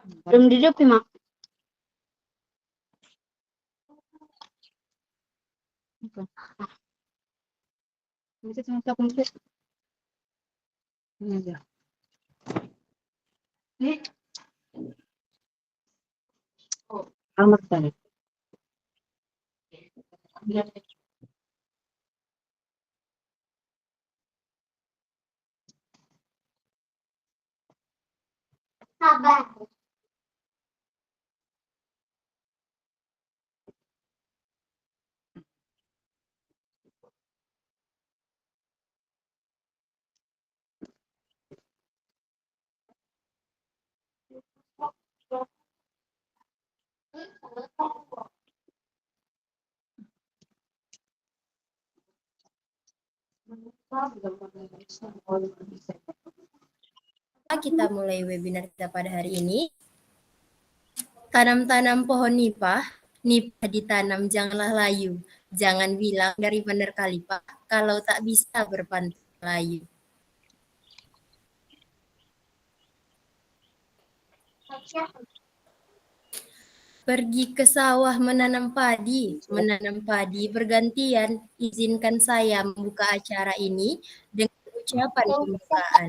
Belum dihidupi, Mak. Bisa cuma tak kumpul. Ini aja. Ini. Oh, amat tadi. Sabar. Kita mulai webinar kita pada hari ini. Tanam-tanam pohon nipah, nipah ditanam janganlah layu. Jangan bilang dari Bandar Kalipah kalau tak bisa berpantun Melayu. Pergi ke sawah menanam padi bergantian. Izinkan saya membuka acara ini dengan ucapan pembukaan.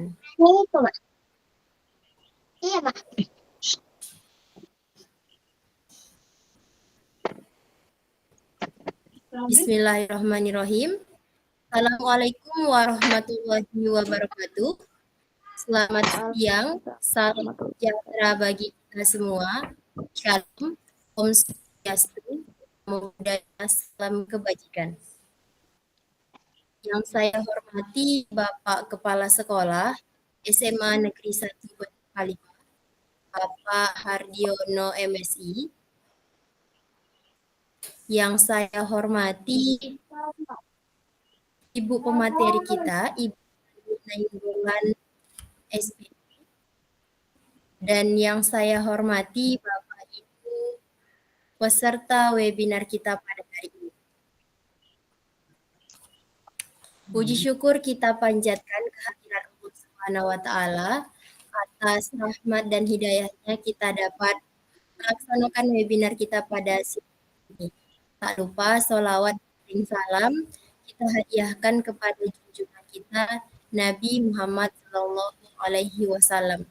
Iya, Mak. Bismillahirrahmanirrahim. Assalamualaikum warahmatullahi wabarakatuh. Selamat siang, salam sejahtera bagi kita semua. Shalom, Om Swastiastu, Namo Buddhaya, salam kebajikan. Yang saya hormati Bapak Kepala Sekolah SMA Negeri 1 Bandar Kalipah, Bapak Hardiono MSI. Yang saya hormati Ibu pemateri kita, Ibu Nainggolan SP. Dan yang saya hormati Bapak Ibu peserta webinar kita pada hari ini. Puji syukur kita panjatkan kehadiran Allah Subhanahu wa Ta'ala atas rahmat dan hidayahnya kita dapat melaksanakan webinar kita pada siang ini. Tak lupa sholawat dan salam kita hadiahkan kepada junjungan kita Nabi Muhammad SAW.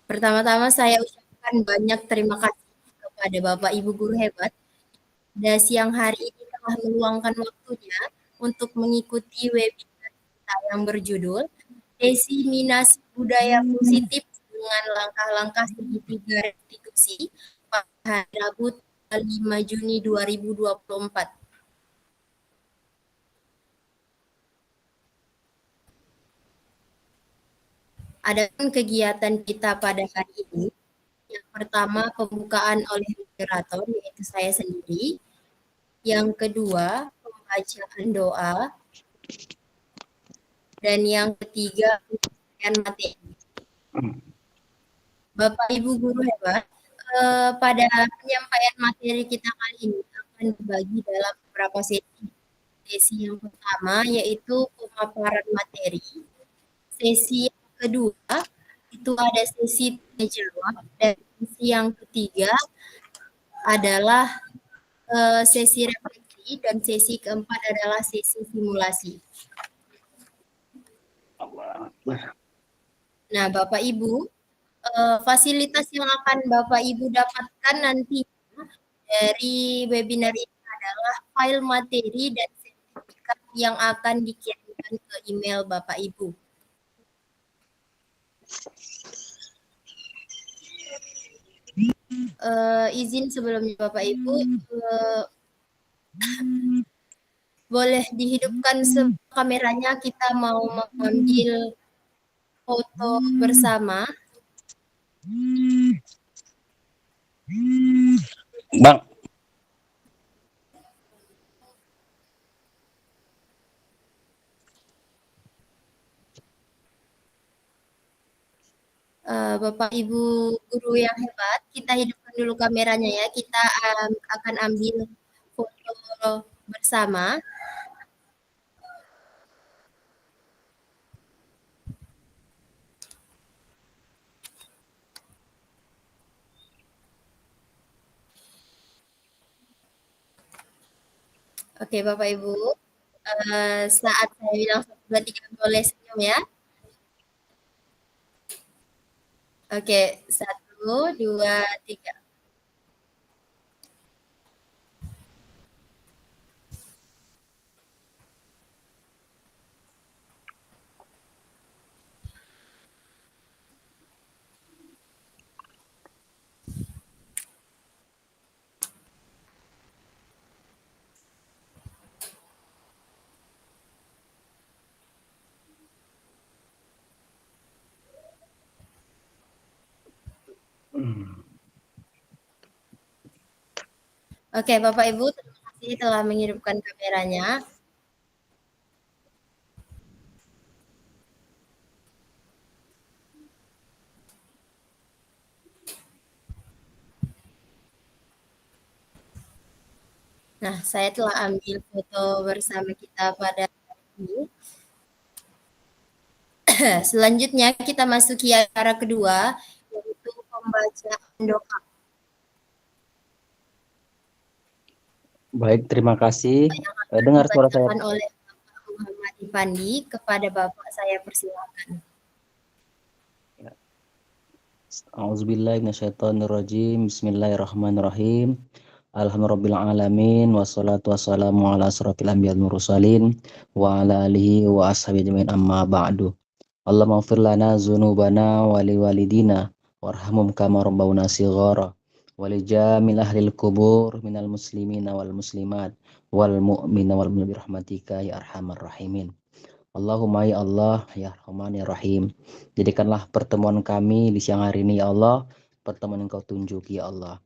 Pertama-tama saya ucapkan banyak terima kasih kepada Bapak Ibu guru hebat pada siang hari ini telah meluangkan waktunya untuk mengikuti webinar kita yang berjudul Diseminasi Budaya Positif dengan Langkah-Langkah Segitiga Restitusi pada hari Rabu 5 Juni 2024. Adapun kegiatan kita pada hari ini, yang pertama pembukaan oleh moderator yaitu saya sendiri, yang kedua pembacaan doa, dan yang ketiga penyampaian materi. Bapak Ibu guru hebat, pada penyampaian materi kita kali ini akan dibagi dalam beberapa sesi. Sesi yang pertama yaitu pemaparan materi. Sesi yang kedua itu ada sesi tanya jawab, dan sesi yang ketiga adalah sesi refleksi, dan sesi keempat adalah sesi simulasi. Nah, Bapak Ibu, fasilitas yang akan Bapak Ibu dapatkan nanti dari webinar ini adalah file materi dan sertifikat yang akan dikirimkan ke email Bapak Ibu. Izin sebelumnya Bapak Ibu, boleh dihidupkan kameranya, kita mau mengambil foto bersama. Bang. Bapak Ibu guru yang hebat, kita hidupkan dulu kameranya ya. Kita akan ambil foto bersama. Oke, Bapak Ibu, saat saya bilang 1, 2, 3 boleh senyum ya. Oke, 1, 2, 3. Oke, Bapak Ibu, terima kasih telah menghidupkan kameranya. Nah, saya telah ambil foto bersama kita pada hari ini. Selanjutnya kita masuki acara kedua, yaitu pembacaan doa. Baik, terima kasih. Yang akan Dengar suara saya. dibacakan oleh Bapak Muhammad Ipandi. Kepada Bapak saya persilakan. A'udzubillahi minasyaitonirrajim. Bismillahirrahmanirrahim. Alhamdulillahirabbil wassalatu wassalamu ala asrofil anbiya'il mursalin wa ala alihi wa ashabihi ajmain amma ba'du. Allahumma ighfir lana dzunubana wa liwalidina warhamhum kama rabbawna shighara wa li jamil ahlil qubur minal muslimina wal muslimat wal mu'mina wal mu'minat bi rahmatika ya arhamar rahimin. Allahumma ya Allah ya Rahman ya Rahim, jadikanlah pertemuan kami di siang hari ini ya Allah pertemuan yang kau tunjuki ya Allah.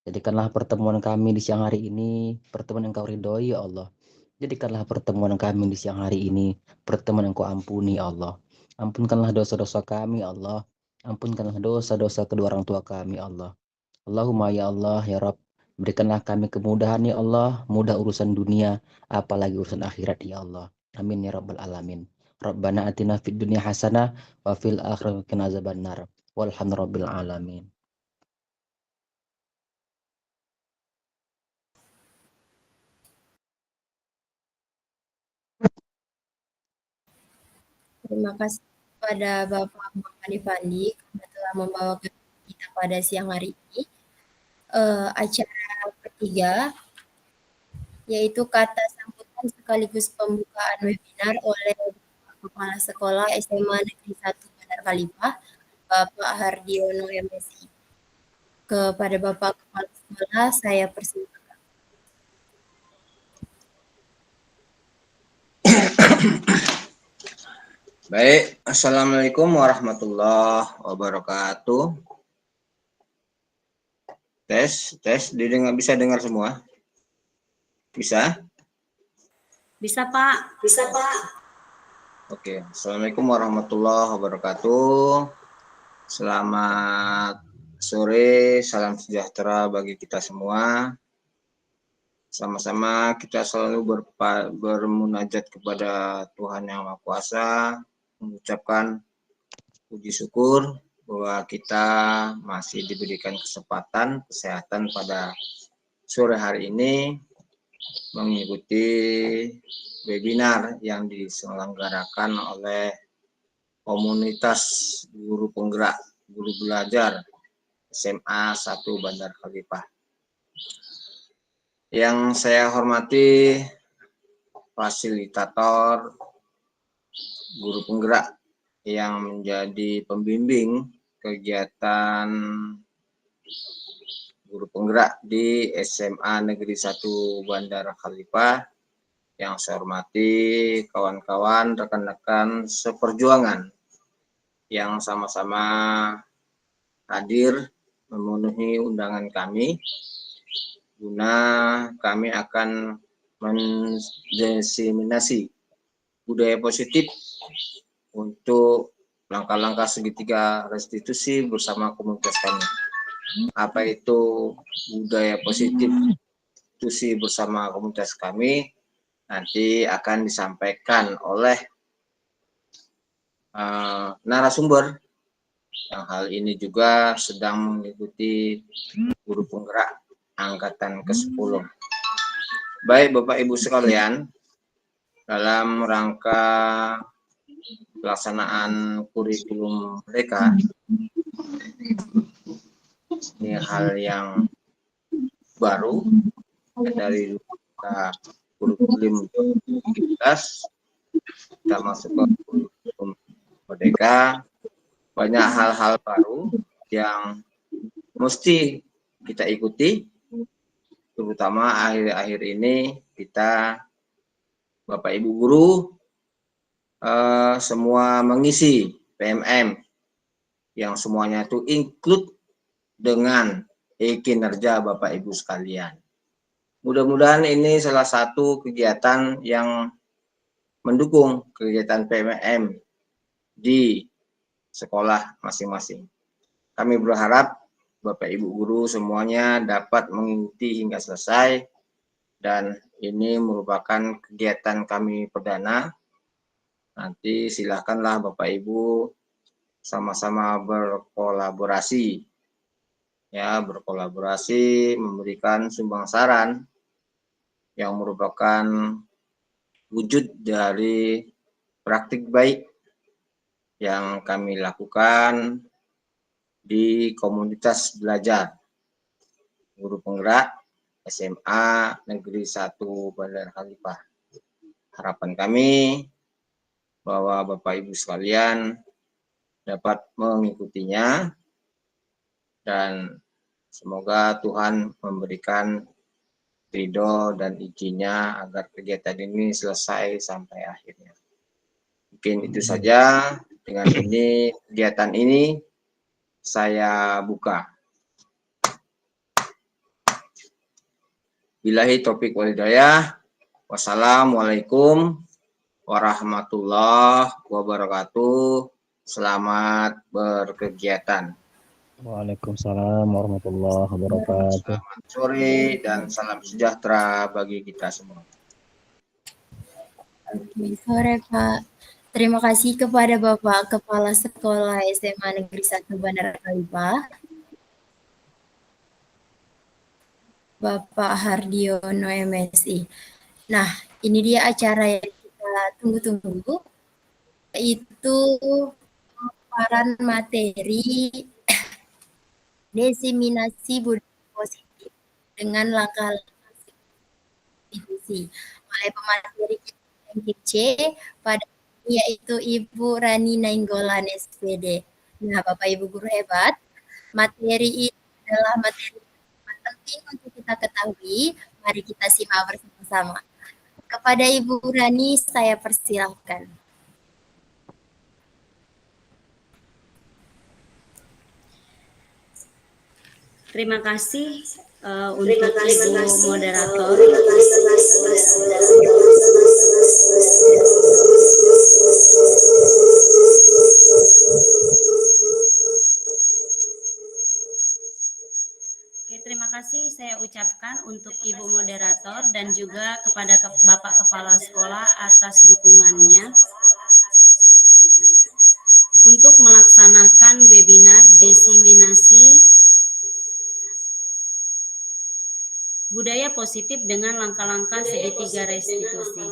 Jadikanlah pertemuan kami di siang hari ini pertemuan yang kau ridhoi ya Allah. Jadikanlah pertemuan kami di siang hari ini pertemuan yang kau ampuni ya Allah. Ampunkanlah dosa-dosa kami ya Allah. Ampunkanlah dosa-dosa kedua orang tua kami ya Allah. Allahumma ya Allah ya Rabb, berikanlah kami kemudahan ya Allah, mudah urusan dunia apalagi urusan akhirat ya Allah. Amin ya rabbal alamin. Rabbana atina fid dunya hasanah wa fil akhirati qina azabannar. Walhamdulillahirabbil alamin. Terima kasih kepada Bapak Muhammad Ipandi karena telah membawakan kita pada siang hari ini. Acara ketiga, yaitu kata sambutan sekaligus pembukaan webinar oleh Kepala Sekolah SMA Negeri 1 Bandar Khalifah, Bapak Hardiono MSI. Kepada Bapak Kepala Sekolah, saya persilakan. Baik, Assalamualaikum warahmatullahi wabarakatuh. Tes, bisa dengar semua? Bisa? Bisa, Pak. Oke, Assalamualaikum warahmatullahi wabarakatuh. Selamat sore, salam sejahtera bagi kita semua. Sama-sama kita selalu bermunajat kepada Tuhan Yang Maha Kuasa, mengucapkan puji syukur bahwa kita masih diberikan kesempatan kesehatan pada sore hari ini mengikuti webinar yang diselenggarakan oleh komunitas guru penggerak guru belajar SMA 1 Bandar Khalifah. Yang saya hormati fasilitator guru penggerak yang menjadi pembimbing kegiatan guru penggerak di SMA Negeri 1 Bandar Khalifah. Yang saya hormati kawan-kawan, rekan-rekan seperjuangan yang sama-sama hadir memenuhi undangan kami, guna kami akan mendiseminasi budaya positif untuk langkah-langkah segitiga restitusi bersama komunitas kami. Apa itu budaya positif restitusi bersama komunitas kami? Nanti akan disampaikan oleh narasumber yang hal ini juga sedang mengikuti guru penggerak angkatan ke-10. Baik Bapak Ibu sekalian, dalam rangka pelaksanaan kurikulum mereka, ini hal yang baru dari kita kurikulum 2017, kita masuk ke kurikulum Merdeka, banyak hal-hal baru yang mesti kita ikuti, terutama akhir-akhir ini kita Bapak Ibu guru semua mengisi PMM yang semuanya itu include dengan kinerja Bapak Ibu sekalian. Mudah-mudahan ini salah satu kegiatan yang mendukung kegiatan PMM di sekolah masing-masing. Kami berharap Bapak Ibu guru semuanya dapat mengikuti hingga selesai, dan ini merupakan kegiatan kami perdana. Nanti silakanlah Bapak Ibu sama-sama berkolaborasi, ya, berkolaborasi memberikan sumbang saran yang merupakan wujud dari praktik baik yang kami lakukan di komunitas belajar guru penggerak SMA Negeri 1 Bandar Khalifah. Harapan kami bahwa Bapak Ibu sekalian dapat mengikutinya, dan semoga Tuhan memberikan ridho dan izinnya agar kegiatan ini selesai sampai akhirnya. Mungkin itu saja. Dengan ini kegiatan ini saya buka. Billahi taufiq wal hidayah. Wassalamualaikum warahmatullahi wabarakatuh. Selamat berkegiatan. Waalaikumsalam warahmatullahi wabarakatuh. Selamat sore dan salam sejahtera bagi kita semua. Sore Pak. Terima kasih kepada Bapak Kepala Sekolah SMA Negeri 1 Bandar Khalifah, Bapak Hardiono MSI. Nah, ini dia acara yang kita tunggu-tunggu, yaitu pemaparan materi diseminasi budaya positif dengan langkah-langkah institusi oleh pemateri yang C pada yaitu Ibu Rani Nainggolan SPD. Nah, Bapak Ibu guru hebat, materi ini adalah materi penting untuk kita ketahui. Mari kita simak bersama-sama. Kepada Ibu Rani saya persilahkan. Terima kasih untuk Ibu moderator. Oke, terima kasih saya ucapkan untuk Ibu moderator dan juga kepada Bapak Kepala Sekolah atas dukungannya untuk melaksanakan webinar diseminasi budaya positif dengan langkah-langkah segitiga restitusi.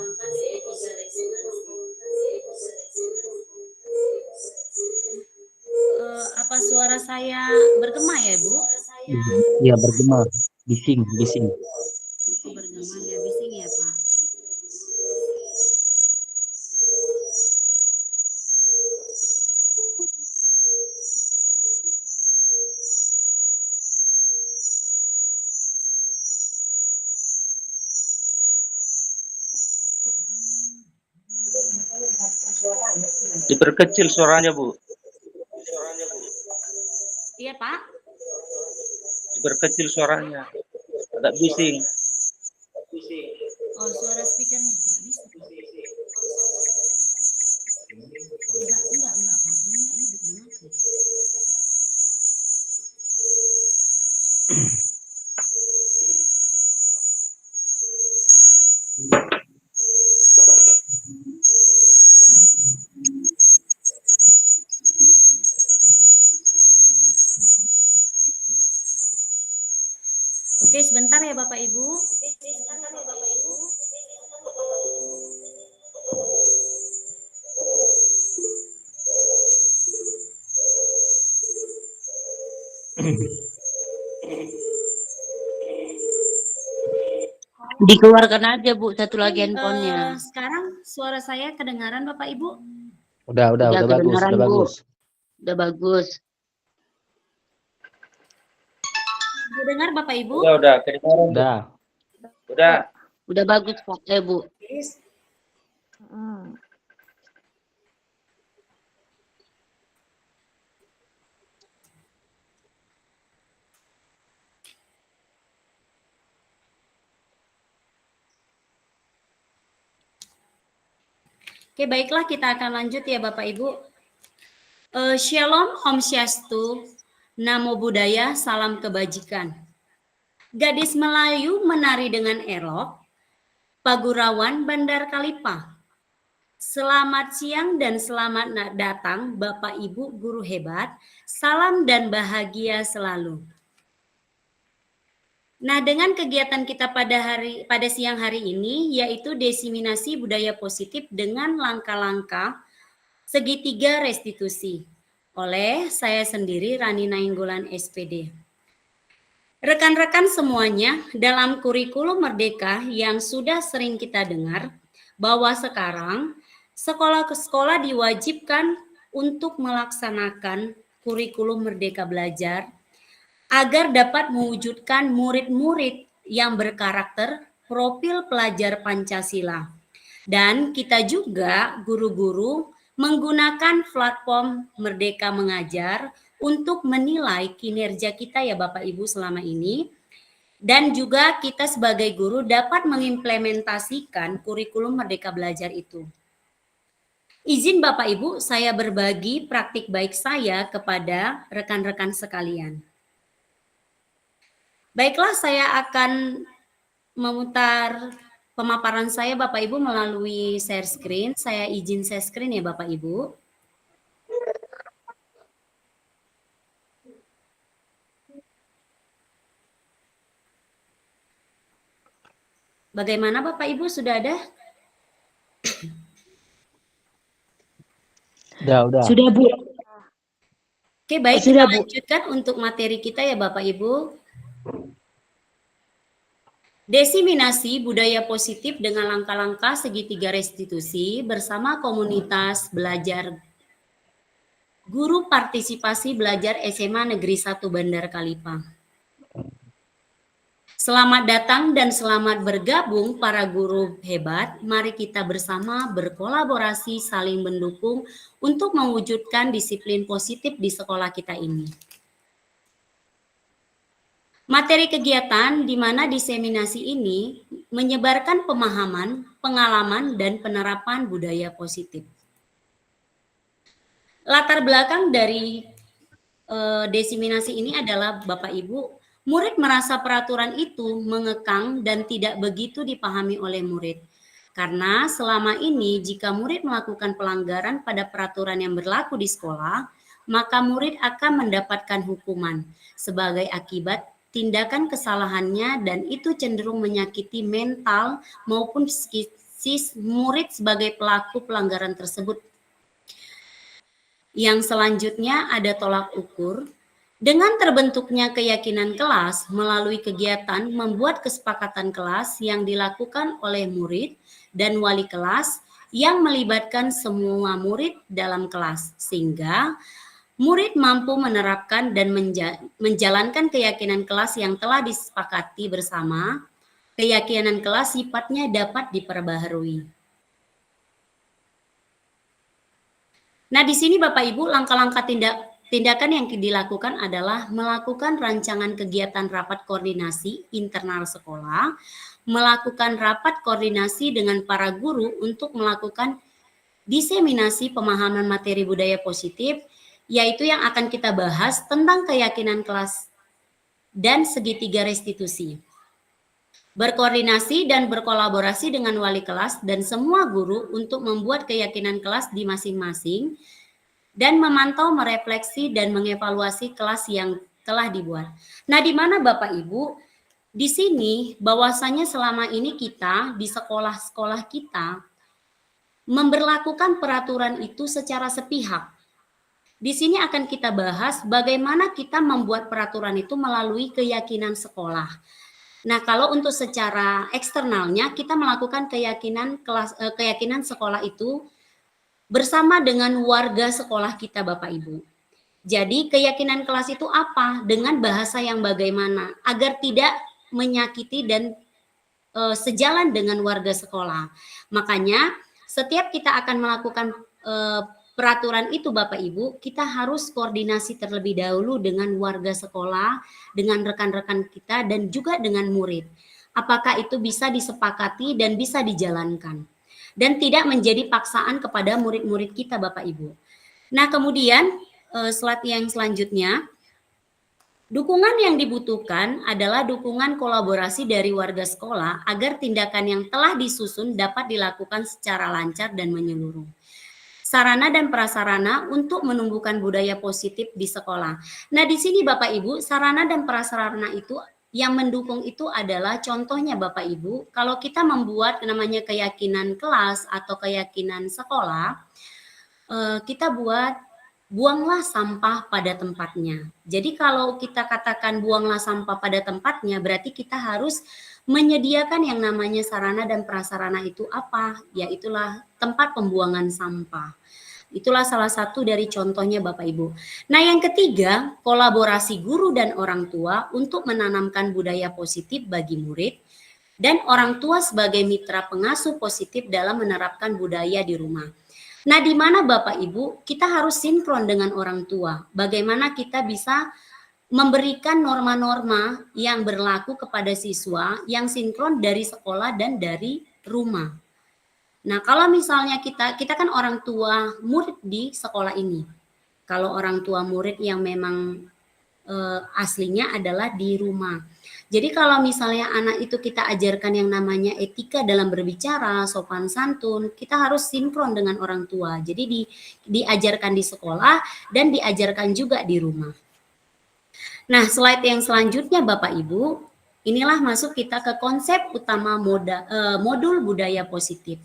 Apa suara saya bergema ya, Bu? Iya, bergema, bising. Bergema ya, bising ya, Pak. Diperkecil suaranya, Bu. Iya, Pak. Diperkecil suaranya. Agak bising. Oh, suara speakernya nggak bisa, Pak. Enggak, Pak. Ini nggak hidup dengan aku. Oke, sebentar ya Bapak Ibu. Dikeluarkan aja Bu, satu lagi Oke, handphonenya. sekarang suara saya kedengaran Bapak Ibu? Udah bagus, kedengaran, udah Bu. bagus. Udah bagus. Sudah dengar Bapak Ibu? Udah, kedengaran. Bu. Udah. Udah. Udah bagus Pak, Bu. Oke, baiklah kita akan lanjut ya Bapak Ibu. Shalom, Om Swastiastu, Namo Buddhaya, salam kebajikan. Gadis Melayu menari dengan elok, Pagurawan Bandar Kalipah. Selamat siang dan selamat datang Bapak Ibu guru hebat. Salam dan bahagia selalu. Nah, dengan kegiatan kita pada siang hari ini yaitu diseminasi budaya positif dengan langkah-langkah segitiga restitusi oleh saya sendiri Rani Nainggolan SPD. Rekan-rekan semuanya, dalam kurikulum Merdeka yang sudah sering kita dengar bahwa sekarang sekolah ke sekolah diwajibkan untuk melaksanakan kurikulum Merdeka Belajar agar dapat mewujudkan murid-murid yang berkarakter profil pelajar Pancasila. Dan kita juga guru-guru menggunakan platform Merdeka Mengajar untuk menilai kinerja kita ya Bapak Ibu selama ini. Dan juga kita sebagai guru dapat mengimplementasikan kurikulum Merdeka Belajar itu. Izin Bapak Ibu, saya berbagi praktik baik saya kepada rekan-rekan sekalian. Baiklah, saya akan memutar pemaparan saya Bapak Ibu melalui share screen. Saya izin share screen ya Bapak Ibu. Bagaimana Bapak Ibu, sudah ada? Udah. Sudah Bu. Oke, baik, Sudah, kita Bu. lanjutkan untuk materi kita ya Bapak Ibu. Diseminasi budaya positif dengan langkah-langkah segitiga restitusi bersama komunitas belajar guru partisipasi belajar SMA Negeri 1 Bandar Kalipah. Selamat datang dan selamat bergabung para guru hebat. Mari kita bersama berkolaborasi saling mendukung untuk mewujudkan disiplin positif di sekolah kita ini. Materi kegiatan di mana diseminasi ini menyebarkan pemahaman, pengalaman, dan penerapan budaya positif. Latar belakang dari diseminasi ini adalah Bapak Ibu, murid merasa peraturan itu mengekang dan tidak begitu dipahami oleh murid. Karena selama ini jika murid melakukan pelanggaran pada peraturan yang berlaku di sekolah, maka murid akan mendapatkan hukuman sebagai akibat tindakan kesalahannya dan itu cenderung menyakiti mental maupun psikis murid sebagai pelaku pelanggaran tersebut. Yang selanjutnya ada tolak ukur. Dengan terbentuknya keyakinan kelas melalui kegiatan membuat kesepakatan kelas yang dilakukan oleh murid dan wali kelas yang melibatkan semua murid dalam kelas, sehingga murid mampu menerapkan dan menjalankan keyakinan kelas yang telah disepakati bersama. Keyakinan kelas sifatnya dapat diperbaharui. Nah, di sini Bapak Ibu, langkah-langkah tindakan yang dilakukan adalah melakukan rancangan kegiatan rapat koordinasi internal sekolah, melakukan rapat koordinasi dengan para guru untuk melakukan diseminasi pemahaman materi budaya positif, yaitu yang akan kita bahas tentang keyakinan kelas dan segitiga restitusi. Berkoordinasi dan berkolaborasi dengan wali kelas dan semua guru untuk membuat keyakinan kelas di masing-masing dan memantau, merefleksi, dan mengevaluasi kelas yang telah dibuat. Nah, di mana Bapak Ibu, di sini bahwasanya selama ini kita di sekolah-sekolah kita memberlakukan peraturan itu secara sepihak. Di sini akan kita bahas bagaimana kita membuat peraturan itu melalui keyakinan sekolah. Nah, kalau untuk secara eksternalnya kita melakukan keyakinan sekolah itu bersama dengan warga sekolah kita, Bapak Ibu. Jadi keyakinan kelas itu apa? Dengan bahasa yang bagaimana agar tidak menyakiti dan sejalan dengan warga sekolah. Makanya setiap kita akan melakukan peraturan itu Bapak Ibu, kita harus koordinasi terlebih dahulu dengan warga sekolah, dengan rekan-rekan kita dan juga dengan murid. Apakah itu bisa disepakati dan bisa dijalankan. Dan tidak menjadi paksaan kepada murid-murid kita Bapak Ibu. Nah, kemudian slide yang selanjutnya, dukungan yang dibutuhkan adalah dukungan kolaborasi dari warga sekolah agar tindakan yang telah disusun dapat dilakukan secara lancar dan menyeluruh. Sarana dan prasarana untuk menumbuhkan budaya positif di sekolah. Nah, di sini Bapak Ibu, sarana dan prasarana itu yang mendukung itu adalah contohnya Bapak Ibu, kalau kita membuat namanya keyakinan kelas atau keyakinan sekolah, kita buanglah sampah pada tempatnya. Jadi kalau kita katakan buanglah sampah pada tempatnya, berarti kita harus menyediakan yang namanya sarana dan prasarana itu apa? Yaitulah tempat pembuangan sampah. Itulah salah satu dari contohnya Bapak Ibu. Nah, yang ketiga, kolaborasi guru dan orang tua untuk menanamkan budaya positif bagi murid dan orang tua sebagai mitra pengasuh positif dalam menerapkan budaya di rumah. Nah, di mana Bapak Ibu, kita harus sinkron dengan orang tua. Bagaimana kita bisa memberikan norma-norma yang berlaku kepada siswa yang sinkron dari sekolah dan dari rumah. Nah, kalau misalnya kita kan orang tua murid di sekolah ini. Kalau orang tua murid yang memang aslinya adalah di rumah. Jadi kalau misalnya anak itu kita ajarkan yang namanya etika dalam berbicara, sopan santun, kita harus sinkron dengan orang tua. Jadi diajarkan di sekolah dan diajarkan juga di rumah. Nah, slide yang selanjutnya Bapak Ibu, inilah masuk kita ke konsep utama modul budaya positif.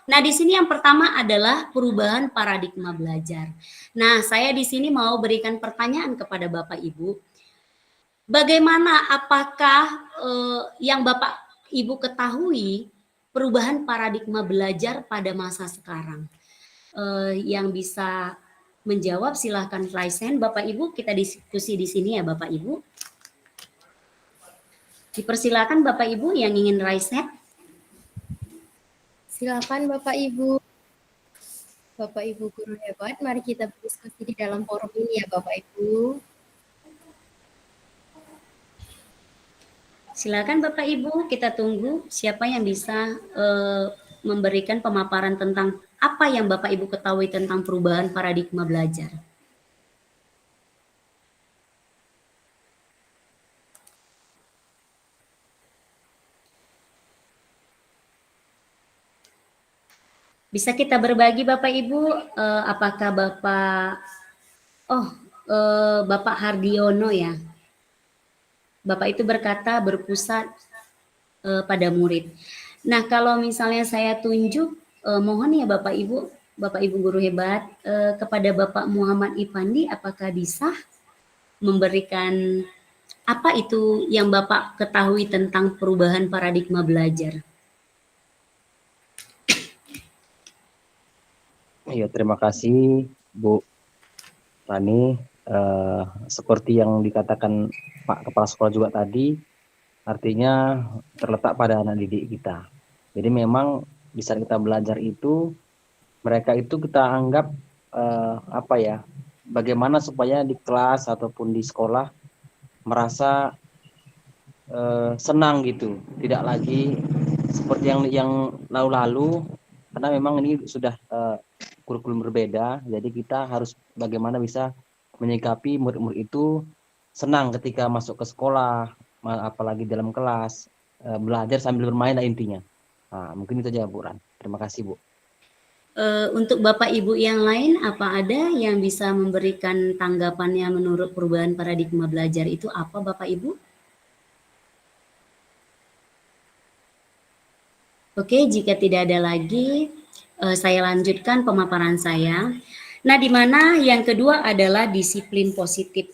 Nah, di sini yang pertama adalah perubahan paradigma belajar. Nah, saya di sini mau berikan pertanyaan kepada Bapak Ibu. Bagaimana, apakah yang Bapak Ibu ketahui perubahan paradigma belajar pada masa sekarang? Yang bisa menjawab silahkan raise hand. Bapak Ibu, kita diskusi di sini ya Bapak Ibu. Dipersilakan Bapak Ibu yang ingin raise hand. Silakan Bapak Ibu. Bapak Ibu guru hebat, mari kita berdiskusi di dalam forum ini ya Bapak Ibu. Silakan Bapak Ibu, kita tunggu siapa yang bisa memberikan pemaparan tentang apa yang Bapak Ibu ketahui tentang perubahan paradigma belajar. Bisa kita berbagi Bapak Ibu, apakah Bapak Hardiono ya? Bapak itu berkata berpusat pada murid. Nah, kalau misalnya saya tunjuk, mohon ya Bapak Ibu guru hebat, kepada Bapak Muhammad Ipandi, apakah bisa memberikan apa itu yang Bapak ketahui tentang perubahan paradigma belajar? Iya, terima kasih Bu Rani. Seperti yang dikatakan Pak Kepala Sekolah juga tadi, artinya terletak pada anak didik kita. Jadi memang di saat kita belajar itu, mereka itu kita anggap bagaimana supaya di kelas ataupun di sekolah merasa senang gitu, tidak lagi seperti yang lalu-lalu, karena memang ini sudah kurikulum berbeda, jadi kita harus bagaimana bisa menyikapi murid-murid itu senang ketika masuk ke sekolah, apalagi dalam kelas, belajar sambil bermain lah intinya. Nah, mungkin itu aja Bu Ran. Terima kasih Bu. Untuk Bapak Ibu yang lain, apa ada yang bisa memberikan tanggapannya menurut perubahan paradigma belajar itu apa Bapak Ibu? Oke, jika tidak ada lagi, saya lanjutkan pemaparan saya. Nah, di mana yang kedua adalah disiplin positif.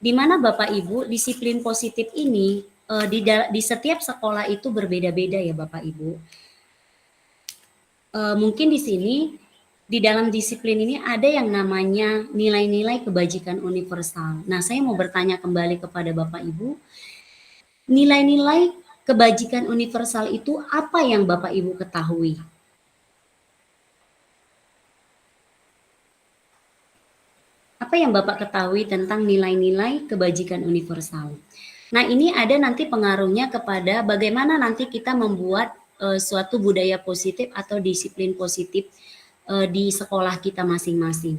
Di mana Bapak Ibu, disiplin positif ini di setiap sekolah itu berbeda-beda ya Bapak Ibu. Mungkin di sini di dalam disiplin ini ada yang namanya nilai-nilai kebajikan universal. Nah, saya mau bertanya kembali kepada Bapak Ibu, nilai-nilai kebajikan universal itu apa yang Bapak Ibu ketahui? Apa yang Bapak ketahui tentang nilai-nilai kebajikan universal? Nah, ini ada nanti pengaruhnya kepada bagaimana nanti kita membuat suatu budaya positif atau disiplin positif di sekolah kita masing-masing.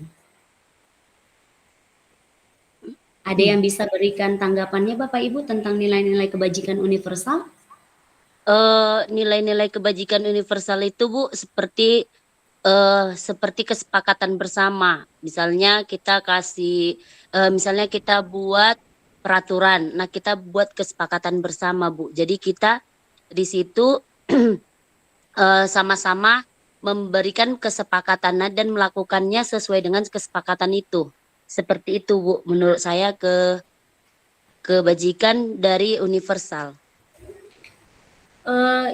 Ada yang bisa berikan tanggapannya Bapak Ibu tentang nilai-nilai kebajikan universal? Nilai-nilai kebajikan universal itu Bu seperti kesepakatan bersama. Misalnya kita misalnya kita buat peraturan. Nah, kita buat kesepakatan bersama, Bu. Jadi kita di situ sama-sama memberikan kesepakatan dan melakukannya sesuai dengan kesepakatan itu. Seperti itu, Bu. Menurut saya kebajikan dari universal.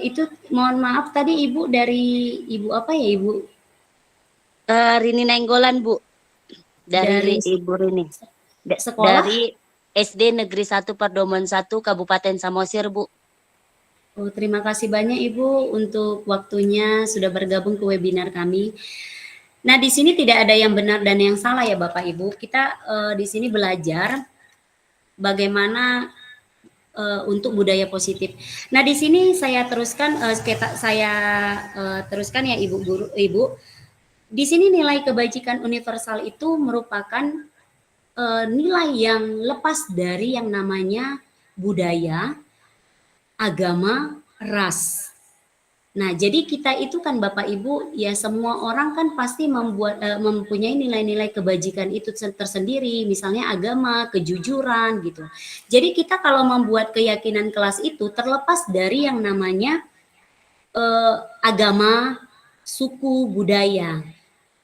Itu mohon maaf tadi Ibu dari Ibu apa ya Ibu? Rini Nainggolan, Bu. Dari Ibu Rini. Sekolah? Dari SD Negeri 1 Perdomuan 1 Kabupaten Samosir, Bu. Oh, terima kasih banyak Ibu untuk waktunya sudah bergabung ke webinar kami. Nah, di sini tidak ada yang benar dan yang salah ya Bapak Ibu. Kita di sini belajar bagaimana untuk budaya positif. Nah, di sini saya teruskan teruskan ya Ibu guru Ibu. Di sini nilai kebajikan universal itu merupakan nilai yang lepas dari yang namanya budaya, agama, ras. Nah, jadi kita itu kan Bapak Ibu, ya semua orang kan pasti mempunyai nilai-nilai kebajikan itu tersendiri, misalnya agama, kejujuran gitu. Jadi kita kalau membuat keyakinan kelas itu terlepas dari yang namanya agama, suku, budaya.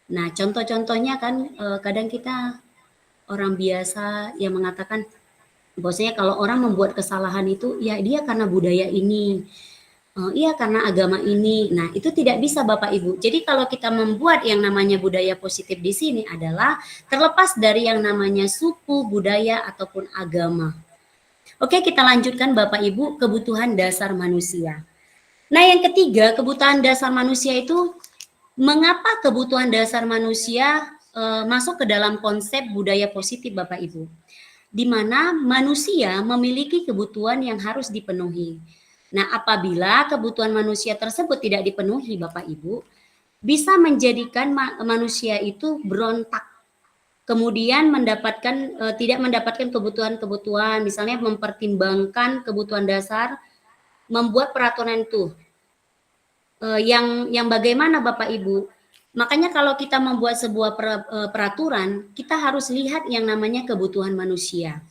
Nah, contoh-contohnya kan kadang kita orang biasa yang mengatakan bahwasanya kalau orang membuat kesalahan itu ya dia karena budaya ini. Iya karena agama ini. Nah, itu tidak bisa Bapak Ibu. Jadi kalau kita membuat yang namanya budaya positif di sini adalah terlepas dari yang namanya suku, budaya ataupun agama. Oke, kita lanjutkan Bapak Ibu, kebutuhan dasar manusia. Nah, yang ketiga, kebutuhan dasar manusia itu mengapa kebutuhan dasar manusia masuk ke dalam konsep budaya positif Bapak Ibu? Di mana manusia memiliki kebutuhan yang harus dipenuhi. Nah, apabila kebutuhan manusia tersebut tidak dipenuhi, Bapak Ibu, bisa menjadikan manusia itu berontak, kemudian tidak mendapatkan kebutuhan-kebutuhan, misalnya mempertimbangkan kebutuhan dasar, membuat peraturan itu yang bagaimana, Bapak Ibu? Makanya kalau kita membuat sebuah peraturan, kita harus lihat yang namanya kebutuhan manusia.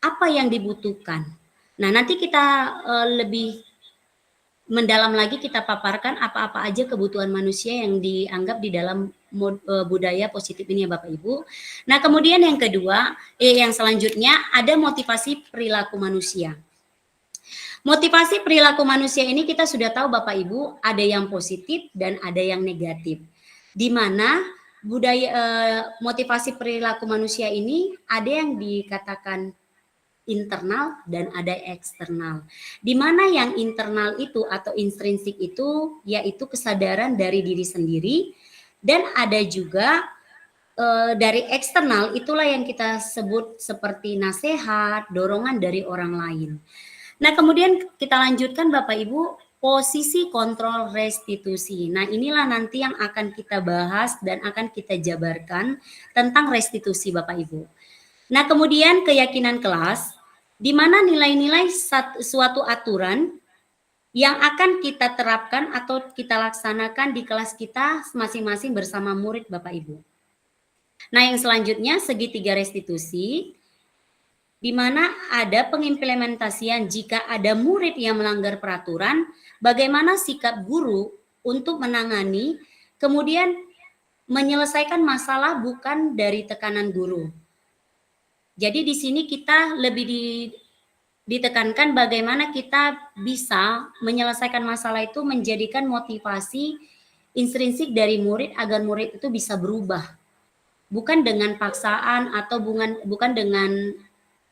Apa yang dibutuhkan? Nah, nanti kita lebih mendalam lagi kita paparkan apa-apa aja kebutuhan manusia yang dianggap di dalam budaya positif ini ya Bapak Ibu. Nah, kemudian yang kedua, yang selanjutnya ada motivasi perilaku manusia. Motivasi perilaku manusia ini kita sudah tahu Bapak Ibu, ada yang positif dan ada yang negatif. Di mana motivasi perilaku manusia ini ada yang dikatakan internal dan ada eksternal. Di mana yang internal itu atau intrinsik itu yaitu kesadaran dari diri sendiri, dan ada juga dari eksternal itulah yang kita sebut seperti nasihat, dorongan dari orang lain. Nah, kemudian kita lanjutkan Bapak Ibu, posisi kontrol restitusi. Nah, inilah nanti yang akan kita bahas dan akan kita jabarkan tentang restitusi Bapak Ibu. Nah, kemudian keyakinan kelas, di mana nilai-nilai suatu aturan yang akan kita terapkan atau kita laksanakan di kelas kita masing-masing bersama murid Bapak Ibu. Nah, yang selanjutnya segitiga restitusi, di mana ada pengimplementasian jika ada murid yang melanggar peraturan, bagaimana sikap guru untuk menangani, kemudian menyelesaikan masalah bukan dari tekanan guru. Jadi di sini kita lebih ditekankan bagaimana kita bisa menyelesaikan masalah itu menjadikan motivasi intrinsik dari murid agar murid itu bisa berubah. Bukan dengan paksaan atau bukan dengan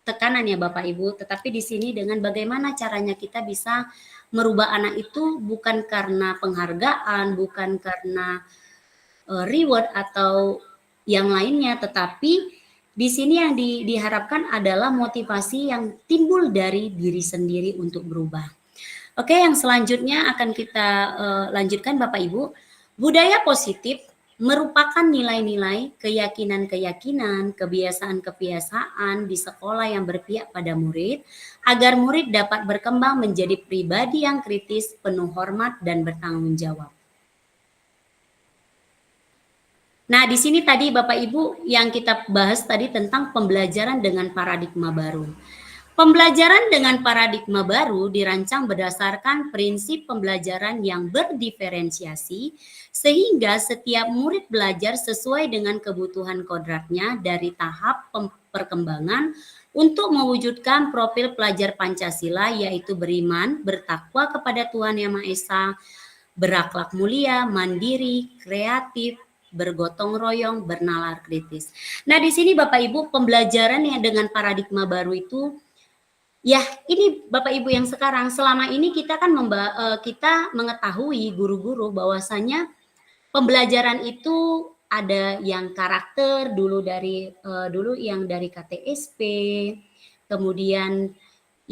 tekanan ya Bapak Ibu, tetapi di sini dengan bagaimana caranya kita bisa merubah anak itu bukan karena penghargaan, bukan karena reward atau yang lainnya, tetapi di sini yang diharapkan adalah motivasi yang timbul dari diri sendiri untuk berubah. Oke, yang selanjutnya akan kita lanjutkan Bapak Ibu. Budaya positif merupakan nilai-nilai, keyakinan-keyakinan, kebiasaan-kebiasaan di sekolah yang berpihak pada murid, agar murid dapat berkembang menjadi pribadi yang kritis, penuh hormat, dan bertanggung jawab. Nah, di sini tadi Bapak Ibu yang kita bahas tadi tentang pembelajaran dengan paradigma baru. Pembelajaran dengan paradigma baru dirancang berdasarkan prinsip pembelajaran yang berdiferensiasi sehingga setiap murid belajar sesuai dengan kebutuhan kodratnya dari tahap perkembangan untuk mewujudkan profil pelajar Pancasila yaitu beriman, bertakwa kepada Tuhan Yang Maha Esa, berakhlak mulia, mandiri, kreatif, bergotong royong, bernalar kritis. Nah, di sini Bapak Ibu pembelajaran yang dengan paradigma baru itu ya, ini Bapak Ibu yang sekarang selama ini kita kan kita mengetahui guru-guru bahwasanya pembelajaran itu ada yang karakter dulu yang dari KTSP, kemudian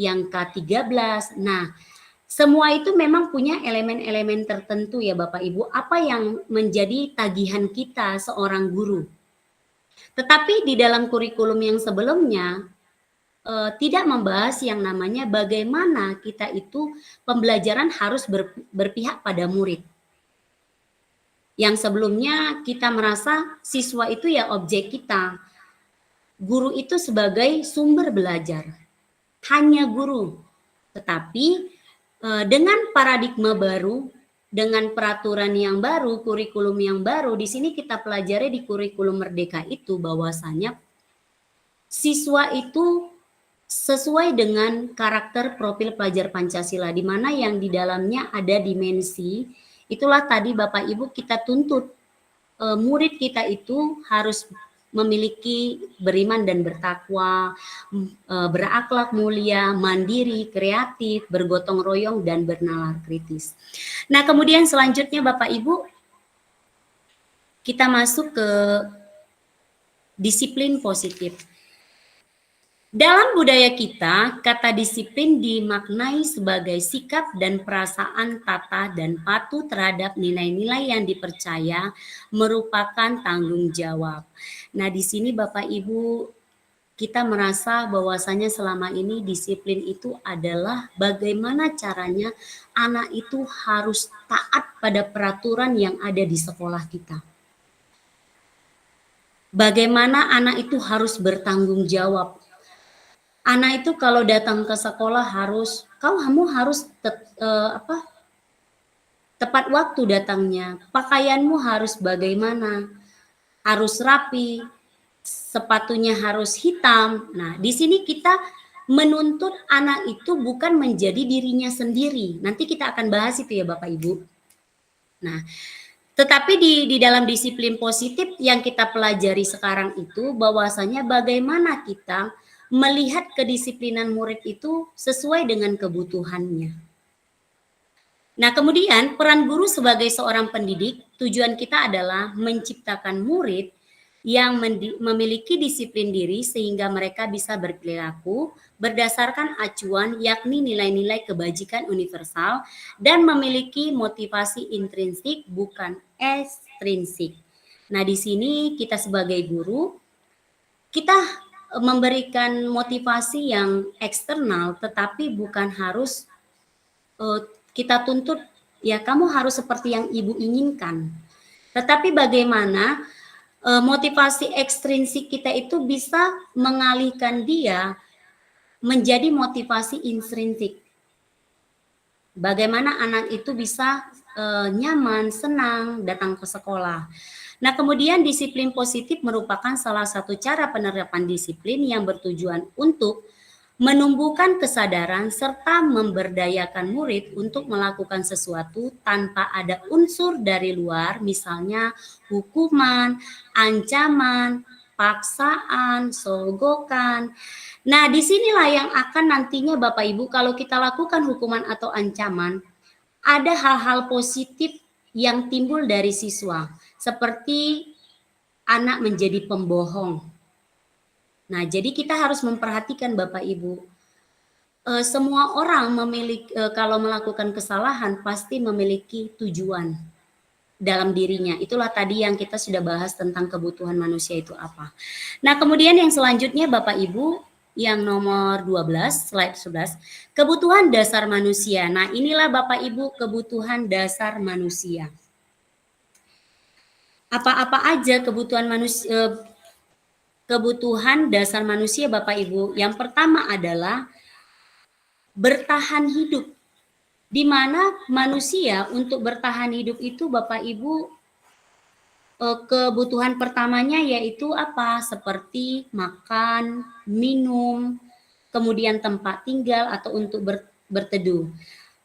yang K13. Nah, semua itu memang punya elemen-elemen tertentu ya Bapak Ibu, apa yang menjadi tagihan kita seorang guru. Tetapi di dalam kurikulum yang sebelumnya tidak membahas yang namanya bagaimana kita itu pembelajaran harus berpihak pada murid. Yang sebelumnya kita merasa siswa itu ya objek kita. Guru itu sebagai sumber belajar. Hanya guru. Tetapi dengan paradigma baru, dengan peraturan yang baru, kurikulum yang baru, di sini kita pelajari di kurikulum Merdeka itu bahwasanya siswa itu sesuai dengan karakter profil pelajar Pancasila, di mana yang di dalamnya ada dimensi, itulah tadi Bapak Ibu kita tuntut murid kita itu harus memiliki beriman dan bertakwa, berakhlak mulia, mandiri, kreatif, bergotong royong, dan bernalar kritis. Nah, kemudian selanjutnya Bapak Ibu, kita masuk ke disiplin positif. Dalam budaya kita, kata disiplin dimaknai sebagai sikap dan perasaan tata dan patuh terhadap nilai-nilai yang dipercaya merupakan tanggung jawab. Nah, di sini Bapak Ibu, kita merasa bahwasanya selama ini disiplin itu adalah bagaimana caranya anak itu harus taat pada peraturan yang ada di sekolah kita. Bagaimana anak itu harus bertanggung jawab. Anak itu kalau datang ke sekolah kamu harus tepat waktu datangnya. Pakaianmu harus bagaimana? Harus rapi, sepatunya harus hitam. Nah, di sini kita menuntut anak itu bukan menjadi dirinya sendiri. Nanti kita akan bahas itu ya Bapak Ibu. Nah, tetapi di dalam disiplin positif yang kita pelajari sekarang itu bahwasanya bagaimana kita melihat kedisiplinan murid itu sesuai dengan kebutuhannya. Nah, kemudian peran guru sebagai seorang pendidik, tujuan kita adalah menciptakan murid yang memiliki disiplin diri sehingga mereka bisa berperilaku berdasarkan acuan yakni nilai-nilai kebajikan universal dan memiliki motivasi intrinsik bukan ekstrinsik. Nah, di sini kita sebagai guru, kita memberikan motivasi yang eksternal, tetapi bukan harus kita tuntut, ya kamu harus seperti yang ibu inginkan. Tetapi bagaimana motivasi ekstrinsik kita itu bisa mengalihkan dia menjadi motivasi intrinsik. Bagaimana anak itu bisa nyaman, senang datang ke sekolah. Nah, kemudian disiplin positif merupakan salah satu cara penerapan disiplin yang bertujuan untuk menumbuhkan kesadaran serta memberdayakan murid untuk melakukan sesuatu tanpa ada unsur dari luar, misalnya hukuman, ancaman, paksaan, sogokan. Nah, disinilah yang akan nantinya Bapak Ibu, kalau kita lakukan hukuman atau ancaman, ada hal-hal positif yang timbul dari siswa, seperti anak menjadi pembohong. Nah, jadi kita harus memperhatikan Bapak Ibu, semua orang memiliki, kalau melakukan kesalahan pasti memiliki tujuan dalam dirinya. Itulah tadi yang kita sudah bahas tentang kebutuhan manusia itu apa. Nah, kemudian yang selanjutnya Bapak Ibu, yang nomor 12, slide 11, kebutuhan dasar manusia. Nah, inilah Bapak Ibu kebutuhan dasar manusia. Apa-apa aja kebutuhan manusia, kebutuhan dasar manusia Bapak Ibu. Yang pertama adalah bertahan hidup. Di mana manusia untuk bertahan hidup itu Bapak Ibu, kebutuhan pertamanya yaitu apa? Seperti makan, minum, kemudian tempat tinggal atau untuk berteduh.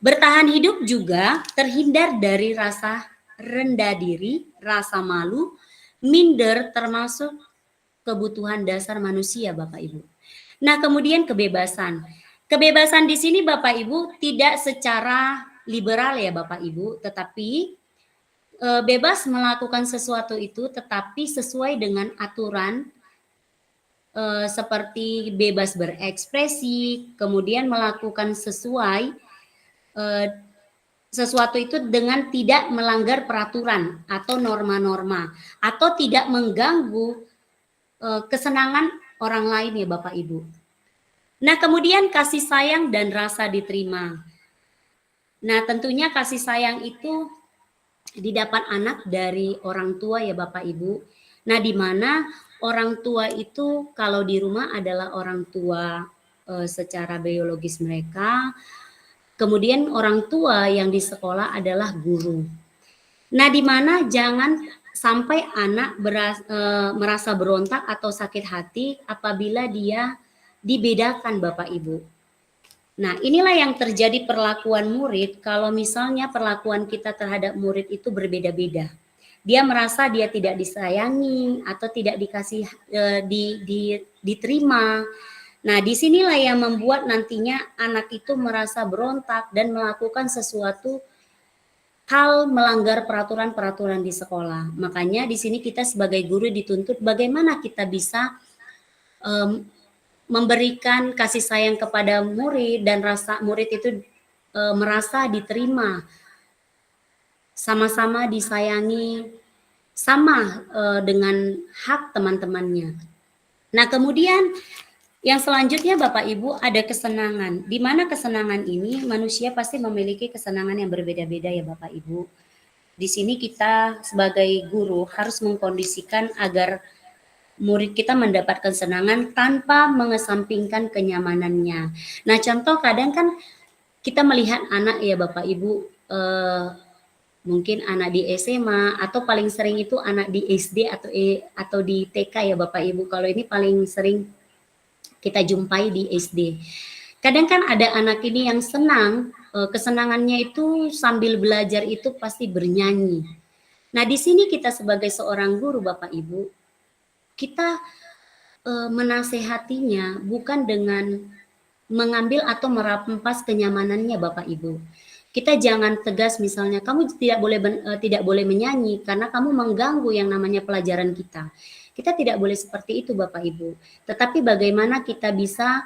Bertahan hidup juga terhindar dari rasa rendah diri, rasa malu, minder, termasuk kebutuhan dasar manusia Bapak Ibu. Nah, kemudian kebebasan. Kebebasan di sini Bapak Ibu tidak secara liberal ya Bapak Ibu, tetapi bebas melakukan sesuatu itu tetapi sesuai dengan aturan, seperti bebas berekspresi, kemudian melakukan sesuai sesuatu itu dengan tidak melanggar peraturan atau norma-norma, atau tidak mengganggu kesenangan orang lain ya Bapak Ibu. Nah, kemudian kasih sayang dan rasa diterima. Nah, tentunya kasih sayang itu didapat anak dari orang tua ya Bapak Ibu. Nah, di mana orang tua itu kalau di rumah adalah orang tua secara biologis mereka, kemudian orang tua yang di sekolah adalah guru. Nah, di mana jangan sampai anak merasa berontak atau sakit hati apabila dia dibedakan Bapak Ibu. Nah, inilah yang terjadi perlakuan murid kalau misalnya perlakuan kita terhadap murid itu berbeda-beda. Dia merasa dia tidak disayangi atau tidak dikasih diterima. Nah, disinilah yang membuat nantinya anak itu merasa berontak dan melakukan sesuatu hal melanggar peraturan-peraturan di sekolah. Makanya di sini kita sebagai guru dituntut bagaimana kita bisa memberikan kasih sayang kepada murid dan rasa murid itu merasa diterima, sama-sama disayangi, sama dengan hak teman-temannya. Nah, kemudian yang selanjutnya Bapak Ibu ada kesenangan. Di mana kesenangan ini manusia pasti memiliki kesenangan yang berbeda-beda ya Bapak Ibu. Di sini kita sebagai guru harus mengkondisikan agar murid kita mendapatkan kesenangan tanpa mengesampingkan kenyamanannya. Nah, contoh kadang kan kita melihat anak ya Bapak Ibu, mungkin anak di SMA atau paling sering itu anak di SD atau di TK ya Bapak Ibu. Kalau ini paling sering kita jumpai di SD. Kadang kan ada anak ini yang senang, kesenangannya itu sambil belajar itu pasti bernyanyi. Nah, di sini kita sebagai seorang guru Bapak Ibu, kita menasehatinya bukan dengan mengambil atau merampas kenyamanannya Bapak Ibu. Kita jangan tegas misalnya kamu tidak boleh menyanyi karena kamu mengganggu yang namanya pelajaran kita. Kita tidak boleh seperti itu Bapak Ibu. Tetapi bagaimana kita bisa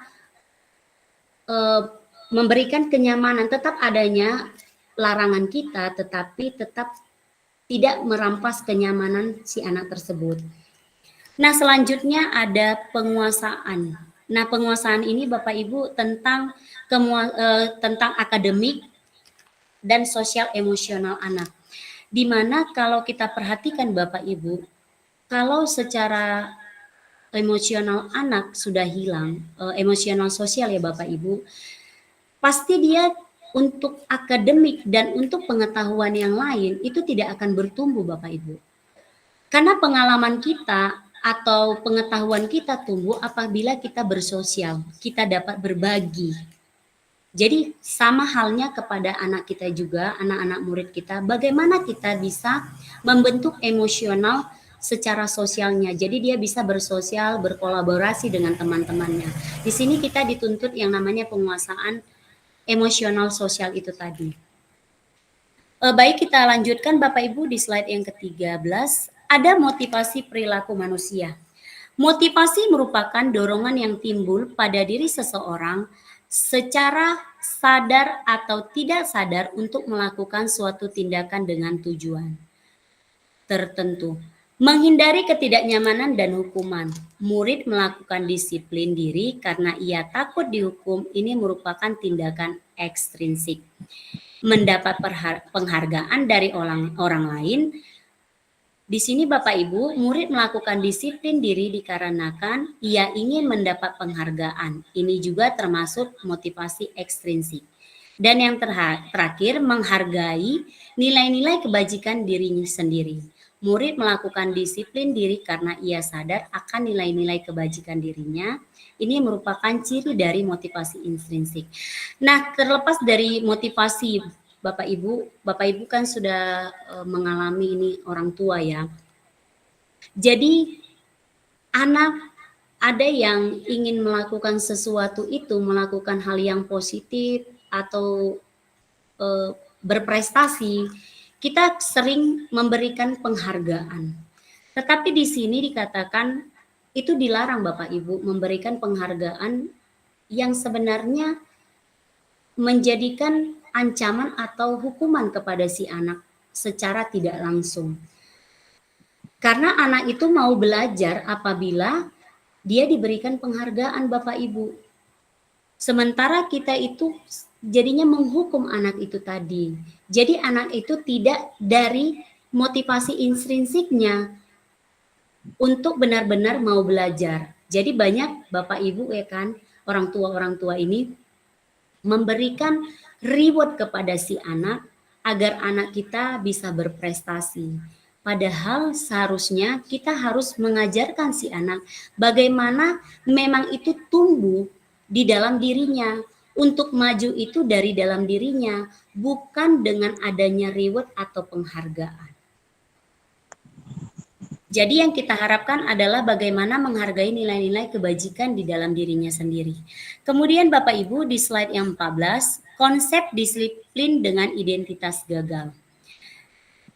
memberikan kenyamanan, tetap adanya larangan kita tetapi tetap tidak merampas kenyamanan si anak tersebut. Nah, selanjutnya ada penguasaan. Nah, penguasaan ini Bapak Ibu tentang akademik dan sosial emosional anak. Di mana kalau kita perhatikan Bapak Ibu, kalau secara emosional anak sudah hilang, emosional sosial ya Bapak Ibu, pasti dia untuk akademik dan untuk pengetahuan yang lain itu tidak akan bertumbuh Bapak Ibu. Karena pengalaman kita atau pengetahuan kita tumbuh apabila kita bersosial, kita dapat berbagi. Jadi sama halnya kepada anak kita juga, anak-anak murid kita, bagaimana kita bisa membentuk emosional secara sosialnya. Jadi dia bisa bersosial, berkolaborasi dengan teman-temannya. Di sini kita dituntut yang namanya penguasaan emosional sosial itu tadi. Baik, kita lanjutkan Bapak Ibu di slide yang ke-13. Ada motivasi perilaku manusia. Motivasi merupakan dorongan yang timbul pada diri seseorang secara sadar atau tidak sadar untuk melakukan suatu tindakan dengan tujuan tertentu. Menghindari ketidaknyamanan dan hukuman. Murid melakukan disiplin diri karena ia takut dihukum. Ini merupakan tindakan ekstrinsik. Mendapat penghargaan dari orang lain. Di sini Bapak Ibu, murid melakukan disiplin diri dikarenakan ia ingin mendapat penghargaan. Ini juga termasuk motivasi ekstrinsik. Dan yang terakhir, menghargai nilai-nilai kebajikan dirinya sendiri. Murid melakukan disiplin diri karena ia sadar akan nilai-nilai kebajikan dirinya. Ini merupakan ciri dari motivasi intrinsik. Nah, terlepas dari motivasi Bapak Ibu kan sudah mengalami ini orang tua ya. Jadi anak ada yang ingin melakukan sesuatu itu, melakukan hal yang positif atau berprestasi, kita sering memberikan penghargaan. Tetapi di sini dikatakan itu dilarang Bapak Ibu memberikan penghargaan yang sebenarnya menjadikan ancaman atau hukuman kepada si anak secara tidak langsung. Karena anak itu mau belajar apabila dia diberikan penghargaan Bapak Ibu. Sementara kita itu jadinya menghukum anak itu tadi. Jadi anak itu tidak dari motivasi intrinsiknya untuk benar-benar mau belajar. Jadi banyak Bapak Ibu ya kan, orang tua ini memberikan reward kepada si anak agar anak kita bisa berprestasi. Padahal seharusnya kita harus mengajarkan si anak bagaimana memang itu tumbuh di dalam dirinya. Untuk maju itu dari dalam dirinya, bukan dengan adanya reward atau penghargaan. Jadi yang kita harapkan adalah bagaimana menghargai nilai-nilai kebajikan di dalam dirinya sendiri. Kemudian Bapak Ibu di slide yang 14, konsep disiplin dengan identitas gagal.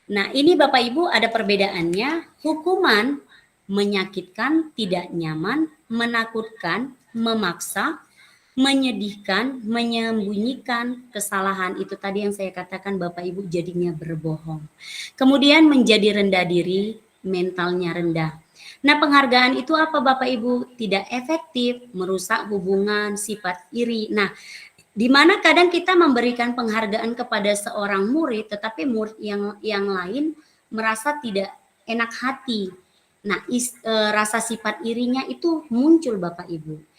Nah ini Bapak Ibu ada perbedaannya, hukuman menyakitkan, tidak nyaman, menakutkan, memaksa, menyedihkan, menyembunyikan kesalahan itu tadi yang saya katakan Bapak Ibu jadinya berbohong. Kemudian menjadi rendah diri, mentalnya rendah. Nah penghargaan itu apa Bapak Ibu? Tidak efektif, merusak hubungan, sifat iri. Nah di mana kadang kita memberikan penghargaan kepada seorang murid, tetapi murid yang lain merasa tidak enak hati. Nah rasa sifat irinya itu muncul Bapak Ibu.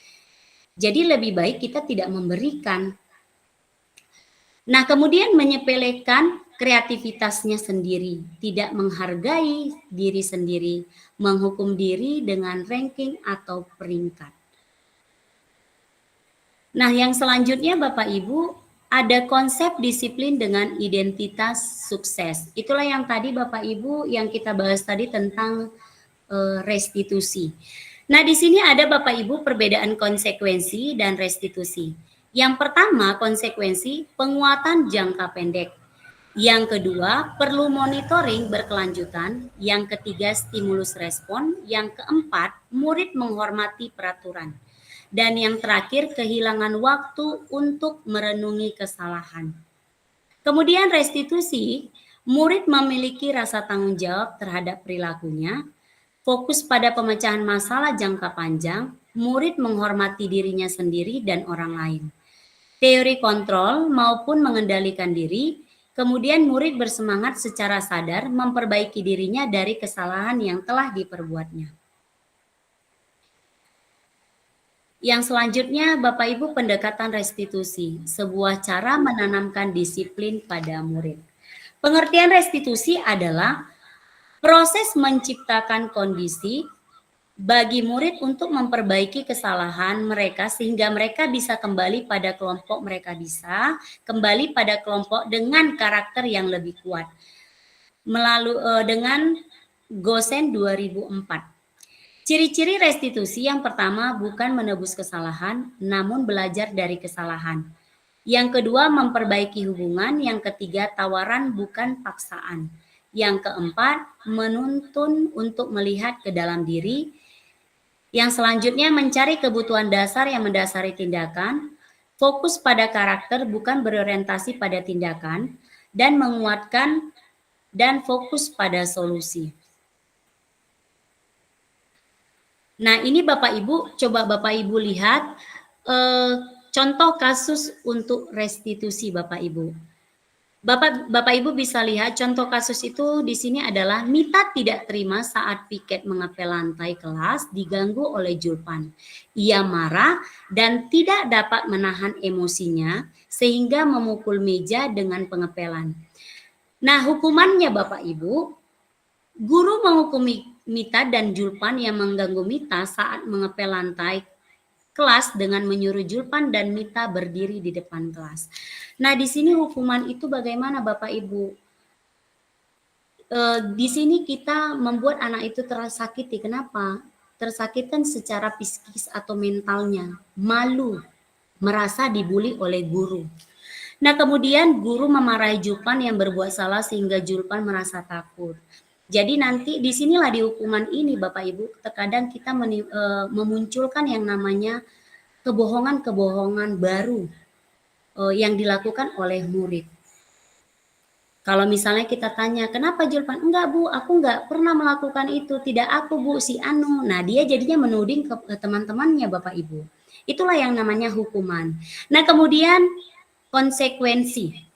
Jadi lebih baik kita tidak memberikan. Nah kemudian menyepelekan kreativitasnya sendiri, tidak menghargai diri sendiri, menghukum diri dengan ranking atau peringkat. Nah yang selanjutnya Bapak Ibu, ada konsep disiplin dengan identitas sukses. Itulah yang tadi Bapak Ibu yang kita bahas tadi tentang restitusi. Nah di sini ada Bapak Ibu perbedaan konsekuensi dan restitusi. Yang pertama konsekuensi penguatan jangka pendek. Yang kedua, perlu monitoring berkelanjutan. Yang ketiga, stimulus respon. Yang keempat, murid menghormati peraturan. Dan yang terakhir, kehilangan waktu untuk merenungi kesalahan. Kemudian restitusi, murid memiliki rasa tanggung jawab terhadap perilakunya, fokus pada pemecahan masalah jangka panjang, murid menghormati dirinya sendiri dan orang lain. Teori kontrol maupun mengendalikan diri, kemudian murid bersemangat secara sadar memperbaiki dirinya dari kesalahan yang telah diperbuatnya. Yang selanjutnya, Bapak Ibu, pendekatan restitusi, sebuah cara menanamkan disiplin pada murid. Pengertian restitusi adalah proses menciptakan kondisi bagi murid untuk memperbaiki kesalahan mereka sehingga mereka bisa kembali pada kelompok kembali pada kelompok dengan karakter yang lebih kuat. Dengan Gosen 2004. Ciri-ciri restitusi yang pertama bukan menebus kesalahan, namun belajar dari kesalahan. Yang kedua, memperbaiki hubungan. Yang ketiga, tawaran bukan paksaan. Yang keempat, menuntun untuk melihat ke dalam diri. Yang selanjutnya, mencari kebutuhan dasar yang mendasari tindakan. Fokus pada karakter bukan berorientasi pada tindakan. Dan menguatkan dan fokus pada solusi. Nah, ini Bapak Ibu, coba Bapak Ibu lihat contoh kasus untuk restitusi Bapak Ibu. Bapak Ibu bisa lihat contoh kasus itu di sini adalah Mita tidak terima saat piket mengepel lantai kelas diganggu oleh Julpan. Ia marah dan tidak dapat menahan emosinya sehingga memukul meja dengan pengepelan. Nah, hukumannya Bapak Ibu, guru menghukumi Mita dan Julpan yang mengganggu Mita saat mengepel lantai kelas dengan menyuruh Julpan dan Mita berdiri di depan kelas. Nah, di sini hukuman itu bagaimana Bapak Ibu? Di sini kita membuat anak itu tersakiti. Kenapa? Tersakitkan secara psikis atau mentalnya, malu, merasa dibully oleh guru. Nah, kemudian guru memarahi Julpan yang berbuat salah sehingga Julpan merasa takut. Jadi nanti disinilah di hukuman ini Bapak Ibu, terkadang kita memunculkan yang namanya kebohongan-kebohongan baru yang dilakukan oleh murid. Kalau misalnya kita tanya, kenapa Julpan? Enggak Bu, aku enggak pernah melakukan itu, tidak aku Bu, si Anu. Nah, dia jadinya menuding ke teman-temannya Bapak Ibu. Itulah yang namanya hukuman. Nah, kemudian konsekuensi.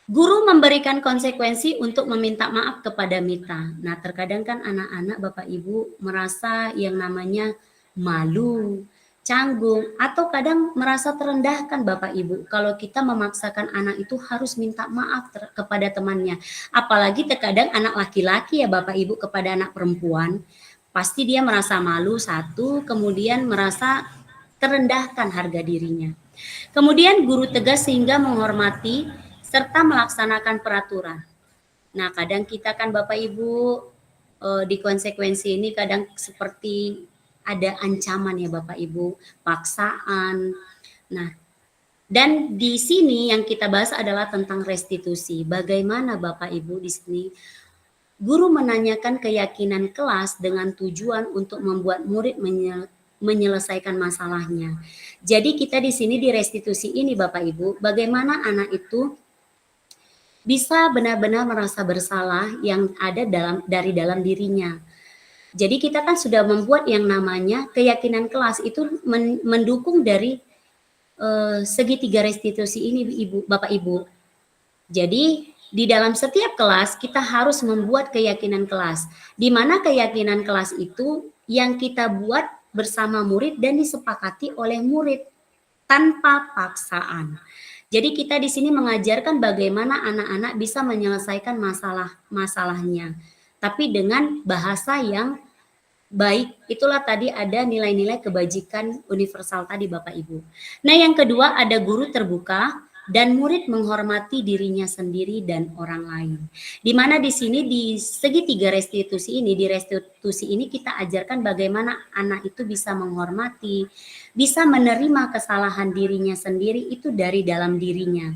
Guru memberikan konsekuensi untuk meminta maaf kepada Mita. Nah, terkadang kan anak-anak Bapak Ibu merasa yang namanya malu, canggung, atau kadang merasa terendahkan Bapak Ibu. Kalau kita memaksakan anak itu harus minta maaf kepada temannya. Apalagi terkadang anak laki-laki ya Bapak Ibu kepada anak perempuan. Pasti dia merasa malu satu, kemudian merasa terendahkan harga dirinya. Kemudian guru tegas sehingga menghormati serta melaksanakan peraturan. Nah, kadang kita kan Bapak Ibu di konsekuensi ini kadang seperti ada ancaman ya Bapak Ibu, paksaan. Nah, dan di sini yang kita bahas adalah tentang restitusi. Bagaimana Bapak Ibu di sini guru menanyakan keyakinan kelas dengan tujuan untuk membuat murid menyelesaikan masalahnya. Jadi kita di sini di restitusi ini Bapak Ibu, bagaimana anak itu bisa benar-benar merasa bersalah yang ada dari dalam dirinya. Jadi kita kan sudah membuat yang namanya keyakinan kelas itu mendukung dari segitiga restitusi ini Bapak Ibu. Jadi di dalam setiap kelas kita harus membuat keyakinan kelas. Di mana keyakinan kelas itu yang kita buat bersama murid dan disepakati oleh murid tanpa paksaan. Jadi kita di sini mengajarkan bagaimana anak-anak bisa menyelesaikan masalahnya, tapi dengan bahasa yang baik. Itulah tadi ada nilai-nilai kebajikan universal tadi Bapak Ibu. Nah, yang kedua ada guru terbuka dan murid menghormati dirinya sendiri dan orang lain. Di mana di sini di segitiga restitusi ini kita ajarkan bagaimana anak itu bisa menghormati, bisa menerima kesalahan dirinya sendiri itu dari dalam dirinya.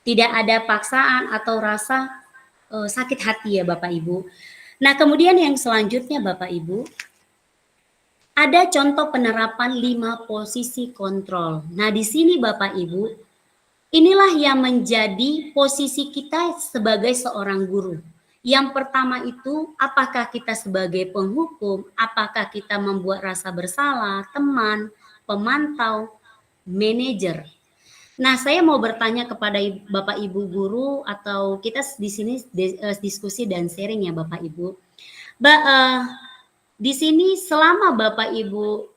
Tidak ada paksaan atau rasa sakit hati ya Bapak Ibu. Nah, kemudian yang selanjutnya Bapak Ibu, ada contoh penerapan 5 posisi kontrol. Nah, di sini Bapak Ibu, inilah yang menjadi posisi kita sebagai seorang guru. Yang pertama itu, apakah kita sebagai penghukum, apakah kita membuat rasa bersalah, teman, pemantau, manajer. Nah, saya mau bertanya kepada Bapak Ibu guru atau kita di sini diskusi dan sharing ya Bapak Ibu. Di sini selama Bapak Ibu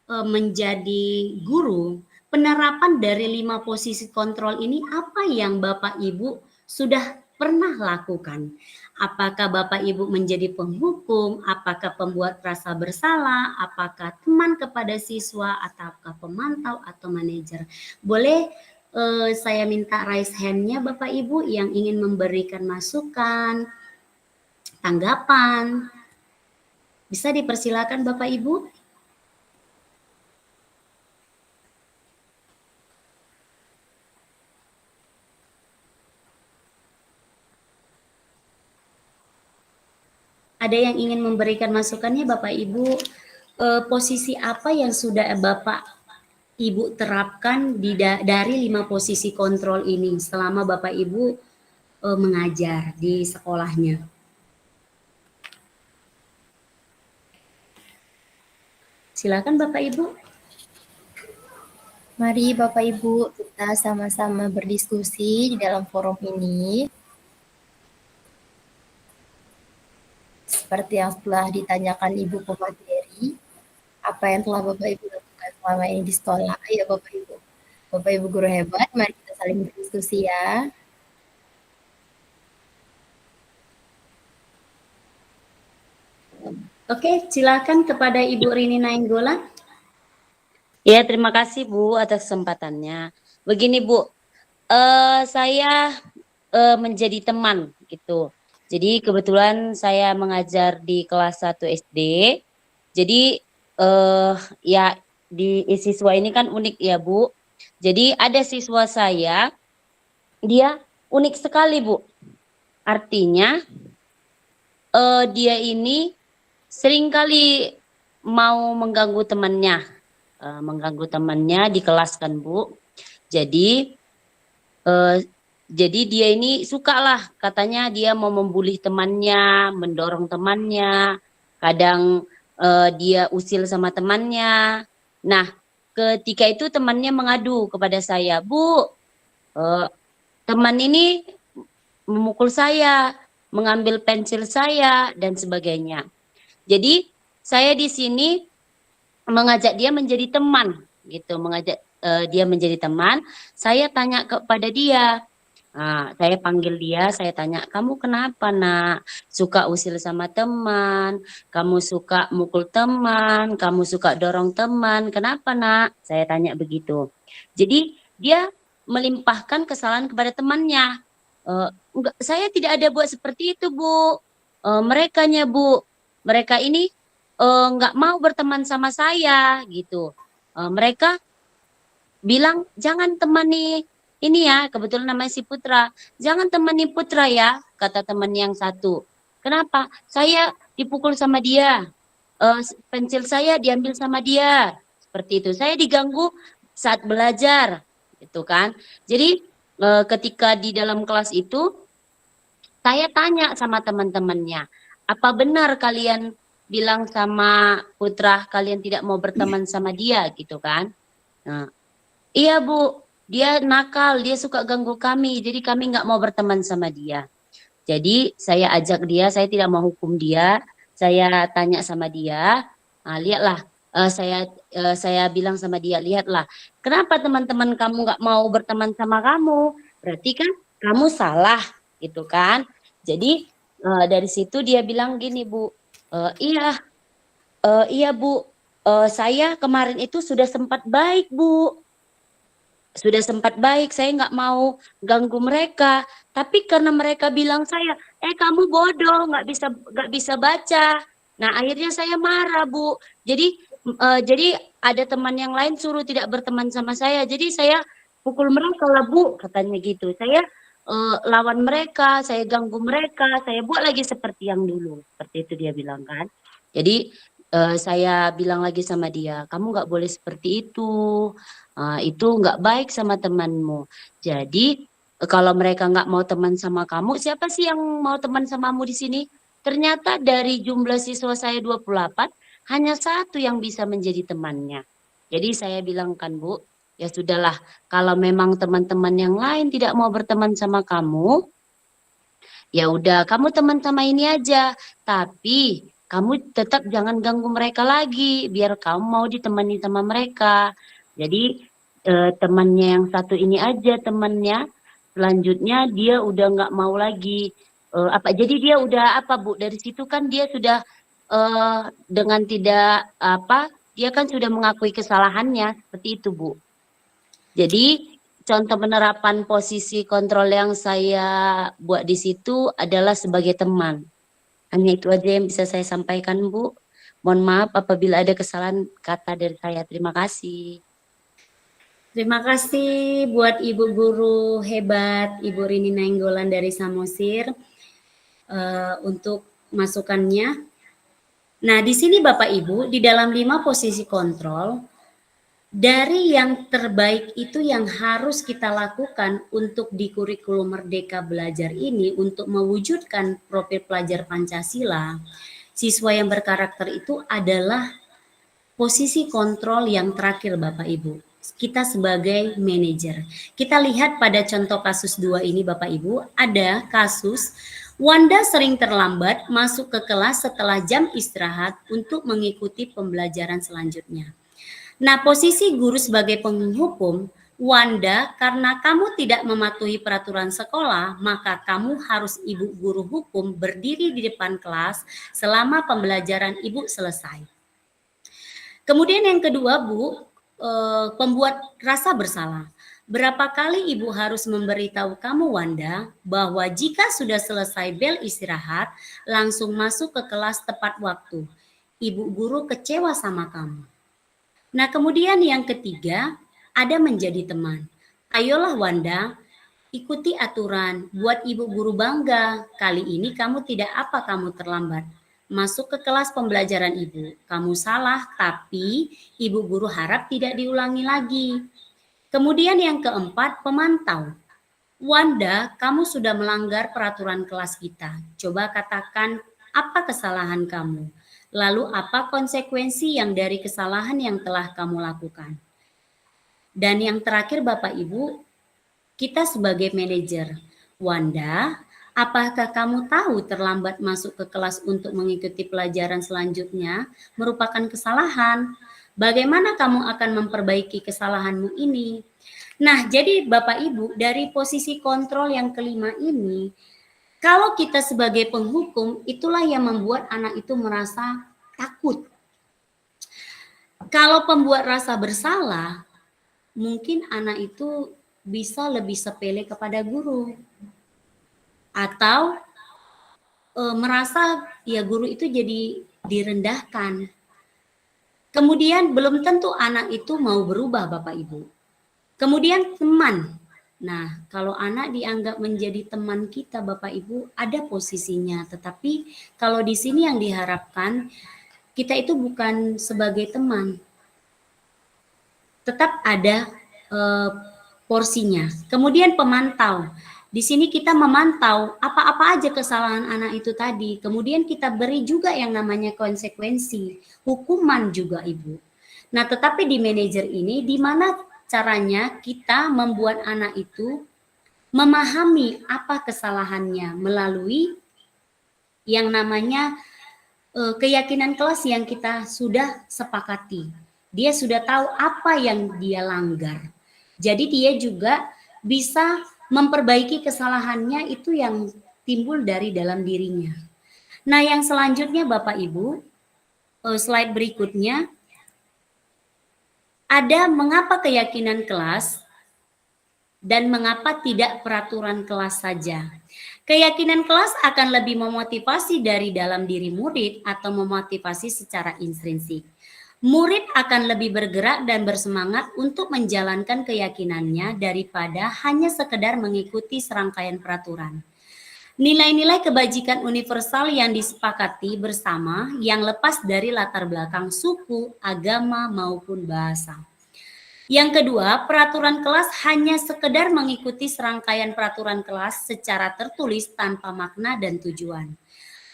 menjadi guru, penerapan dari 5 posisi kontrol ini apa yang Bapak Ibu sudah pernah lakukan? Apakah Bapak Ibu menjadi penghukum, apakah pembuat rasa bersalah, apakah teman kepada siswa, ataukah pemantau atau manajer? Boleh saya minta raise hand-nya Bapak Ibu yang ingin memberikan masukan, tanggapan. Bisa dipersilakan Bapak Ibu. Ada yang ingin memberikan masukannya Bapak Ibu, posisi apa yang sudah Bapak Ibu terapkan dari 5 posisi kontrol ini selama Bapak Ibu mengajar di sekolahnya? Silakan Bapak Ibu. Mari Bapak Ibu kita sama-sama berdiskusi di dalam forum ini. Seperti yang telah ditanyakan Ibu pemateri, apa yang telah Bapak Ibu lakukan selama ini di sekolah? Ayo Bapak Ibu. Bapak Ibu guru hebat, mari kita saling berdiskusi ya. Oke, silakan kepada Ibu Rini Nainggolan. Ya, terima kasih Bu atas kesempatannya. Begini Bu, saya menjadi teman gitu. Jadi kebetulan saya mengajar di kelas 1 SD. Jadi ya di siswa ini kan unik ya Bu. Jadi ada siswa saya, dia unik sekali Bu. Artinya dia ini seringkali mau mengganggu temannya di kelas kan Bu. Jadi dia ini suka lah, katanya dia mau membuli temannya, mendorong temannya, kadang dia usil sama temannya. Nah, ketika itu temannya mengadu kepada saya, Bu, teman ini memukul saya, mengambil pensil saya, dan sebagainya. Jadi saya di sini mengajak dia menjadi teman, gitu, mengajak dia menjadi teman. Saya tanya kepada dia. Nah, saya panggil dia, saya tanya, kamu kenapa nak suka usil sama teman, kamu suka mukul teman, kamu suka dorong teman, kenapa nak? Saya tanya begitu. Jadi dia melimpahkan kesalahan kepada temannya. Enggak, saya tidak ada buat seperti itu Bu. Merekanya Bu, mereka ini nggak mau berteman sama saya gitu. Mereka bilang jangan temani ini ya, kebetulan namanya si Putra. Jangan temani Putra ya, kata teman yang satu. Kenapa? Saya dipukul sama dia. Pensil saya diambil sama dia. Seperti itu. Saya diganggu saat belajar. Gitu kan. Jadi ketika di dalam kelas itu, saya tanya sama teman-temannya. Apa benar kalian bilang sama Putra kalian tidak mau berteman sama dia gitu kan? Nah, iya Bu. Dia nakal, dia suka ganggu kami, jadi kami nggak mau berteman sama dia. Jadi saya ajak dia, saya tidak mau hukum dia, saya tanya sama dia, lihatlah, saya bilang sama dia, lihatlah, kenapa teman-teman kamu nggak mau berteman sama kamu? Berarti kan kamu salah, gitu kan? Jadi dari situ dia bilang gini Bu, iya Bu, saya kemarin itu sudah sempat baik Bu. Sudah sempat baik, saya nggak mau ganggu mereka. Tapi karena mereka bilang saya, kamu bodoh, nggak bisa baca. Nah akhirnya saya marah Bu. Jadi ada teman yang lain suruh tidak berteman sama saya. Jadi saya pukul mereka lah Bu, katanya gitu. Saya lawan mereka, saya ganggu mereka, saya buat lagi seperti yang dulu. Seperti itu dia bilang kan. Jadi saya bilang lagi sama dia, kamu nggak boleh seperti itu. Itu nggak baik sama temanmu. Jadi kalau mereka nggak mau teman sama kamu, siapa sih yang mau teman samamu di sini? Ternyata dari jumlah siswa saya 28, hanya satu yang bisa menjadi temannya. Jadi saya bilang kan Bu, ya sudahlah, kalau memang teman-teman yang lain tidak mau berteman sama kamu, ya udah kamu teman sama ini aja. Tapi kamu tetap jangan ganggu mereka lagi, biar kamu mau ditemani sama mereka. Jadi temannya yang satu ini aja temannya, selanjutnya dia udah nggak mau lagi jadi dia udah apa Bu, dari situ kan dia sudah dengan tidak dia kan sudah mengakui kesalahannya, seperti itu Bu. Jadi contoh penerapan posisi kontrol yang saya buat di situ adalah sebagai teman. Hanya itu aja yang bisa saya sampaikan Bu. Mohon maaf apabila ada kesalahan kata dari saya. Terima kasih. Terima kasih buat Ibu Guru hebat, Ibu Rini Nainggolan dari Samosir untuk masukannya. Nah, di sini Bapak Ibu, di dalam 5 posisi kontrol, dari yang terbaik itu yang harus kita lakukan untuk di kurikulum Merdeka Belajar ini untuk mewujudkan profil pelajar Pancasila, siswa yang berkarakter itu adalah posisi kontrol yang terakhir Bapak Ibu. Kita sebagai manajer. Kita lihat pada contoh kasus 2 ini Bapak Ibu, ada kasus Wanda sering terlambat masuk ke kelas setelah jam istirahat untuk mengikuti pembelajaran selanjutnya. Nah, posisi guru sebagai penghukum, Wanda, karena kamu tidak mematuhi peraturan sekolah, maka kamu harus Ibu guru hukum berdiri di depan kelas selama pembelajaran Ibu selesai. Kemudian yang kedua, Bu, pembuat rasa bersalah. Berapa kali Ibu harus memberitahu kamu Wanda bahwa jika sudah selesai bel istirahat, langsung masuk ke kelas tepat waktu. Ibu guru kecewa sama kamu. Nah, kemudian yang ketiga, ada menjadi teman. Ayolah Wanda, ikuti aturan, buat Ibu guru bangga. Kali ini kamu tidak kamu terlambat. Masuk ke kelas pembelajaran Ibu. Kamu salah, tapi Ibu guru harap tidak diulangi lagi. Kemudian yang keempat, pemantau. Wanda, kamu sudah melanggar peraturan kelas kita. Coba katakan apa kesalahan kamu. Lalu apa konsekuensi yang dari kesalahan yang telah kamu lakukan. Dan yang terakhir Bapak Ibu, kita sebagai manajer. Wanda, apakah kamu tahu terlambat masuk ke kelas untuk mengikuti pelajaran selanjutnya merupakan kesalahan? Bagaimana kamu akan memperbaiki kesalahanmu ini? Nah, jadi Bapak Ibu, dari posisi kontrol yang kelima ini, kalau kita sebagai penghukum, itulah yang membuat anak itu merasa takut. Kalau pembuat rasa bersalah, mungkin anak itu bisa lebih sepele kepada guru. Atau merasa ya guru itu jadi direndahkan. Kemudian belum tentu anak itu mau berubah Bapak Ibu. Kemudian teman. Nah, kalau anak dianggap menjadi teman kita Bapak Ibu, ada posisinya. Tetapi kalau di sini yang diharapkan, kita itu bukan sebagai teman. Tetap ada porsinya. Kemudian pemantau. Di sini kita memantau apa-apa aja kesalahan anak itu tadi. Kemudian kita beri juga yang namanya konsekuensi, hukuman juga Ibu. Nah, tetapi di manajer ini, di mana caranya kita membuat anak itu memahami apa kesalahannya melalui yang namanya keyakinan kelas yang kita sudah sepakati. Dia sudah tahu apa yang dia langgar. Jadi dia juga bisa memperbaiki kesalahannya itu yang timbul dari dalam dirinya. Nah, yang selanjutnya Bapak Ibu, slide berikutnya, ada mengapa keyakinan kelas dan mengapa tidak peraturan kelas saja. Keyakinan kelas akan lebih memotivasi dari dalam diri murid atau memotivasi secara intrinsik. Murid akan lebih bergerak dan bersemangat untuk menjalankan keyakinannya daripada hanya sekedar mengikuti serangkaian peraturan. Nilai-nilai kebajikan universal yang disepakati bersama yang lepas dari latar belakang suku, agama, maupun bahasa. Yang kedua, peraturan kelas hanya sekedar mengikuti serangkaian peraturan kelas secara tertulis tanpa makna dan tujuan.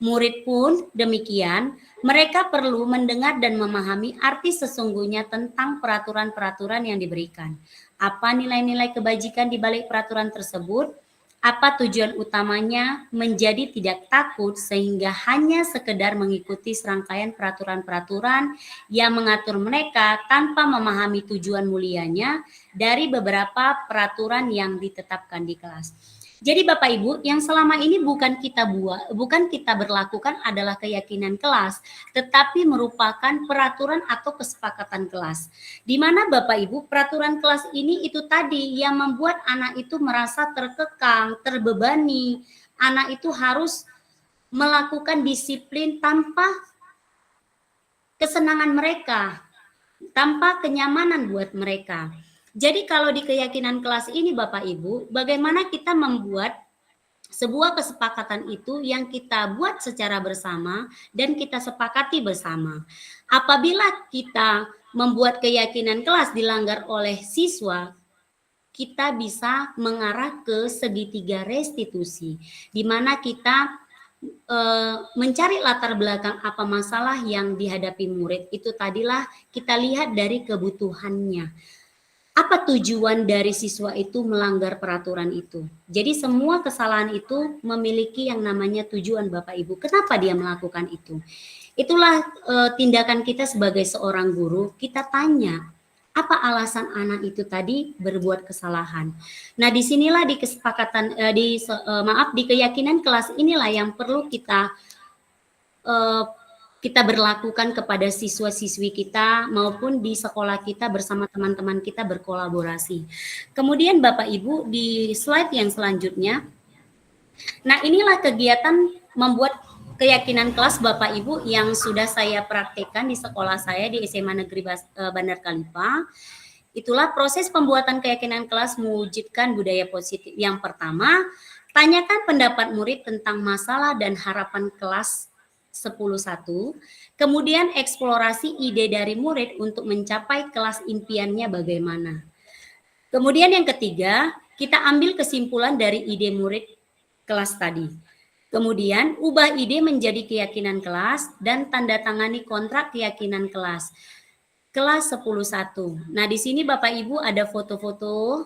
Murid pun demikian, mereka perlu mendengar dan memahami arti sesungguhnya tentang peraturan-peraturan yang diberikan. Apa nilai-nilai kebajikan di balik peraturan tersebut? Apa tujuan utamanya? Menjadi tidak takut sehingga hanya sekedar mengikuti serangkaian peraturan-peraturan yang mengatur mereka tanpa memahami tujuan mulianya dari beberapa peraturan yang ditetapkan di kelas. Jadi Bapak Ibu, yang selama ini bukan kita berlakukan adalah keyakinan kelas, tetapi merupakan peraturan atau kesepakatan kelas. Di mana Bapak Ibu, peraturan kelas ini itu tadi yang membuat anak itu merasa terkekang, terbebani. Anak itu harus melakukan disiplin tanpa kesenangan mereka, tanpa kenyamanan buat mereka. Jadi kalau di keyakinan kelas ini Bapak Ibu, bagaimana kita membuat sebuah kesepakatan itu yang kita buat secara bersama dan kita sepakati bersama. Apabila kita membuat keyakinan kelas dilanggar oleh siswa, kita bisa mengarah ke segitiga restitusi, di mana kita mencari latar belakang apa masalah yang dihadapi murid. Itu tadilah kita lihat dari kebutuhannya. Apa tujuan dari siswa itu melanggar peraturan itu? Jadi semua kesalahan itu memiliki yang namanya tujuan Bapak Ibu. Kenapa dia melakukan itu? Itulah tindakan kita sebagai seorang guru. Kita tanya, apa alasan anak itu tadi berbuat kesalahan? Nah, disinilah di kesepakatan, di keyakinan kelas inilah yang perlu kita berlakukan kepada siswa-siswi kita maupun di sekolah kita bersama teman-teman kita berkolaborasi. Kemudian Bapak Ibu di slide yang selanjutnya, nah inilah kegiatan membuat keyakinan kelas Bapak Ibu yang sudah saya praktekkan di sekolah saya di SMA Negeri Bandar Kalipa. Itulah proses pembuatan keyakinan kelas mewujudkan budaya positif. Yang pertama, tanyakan pendapat murid tentang masalah dan harapan kelas 10.1, kemudian eksplorasi ide dari murid untuk mencapai kelas impiannya bagaimana. Kemudian yang ketiga, kita ambil kesimpulan dari ide murid kelas tadi. Kemudian ubah ide menjadi keyakinan kelas dan tanda tangani kontrak keyakinan kelas. Kelas 10.1. Nah, di sini Bapak Ibu ada foto-foto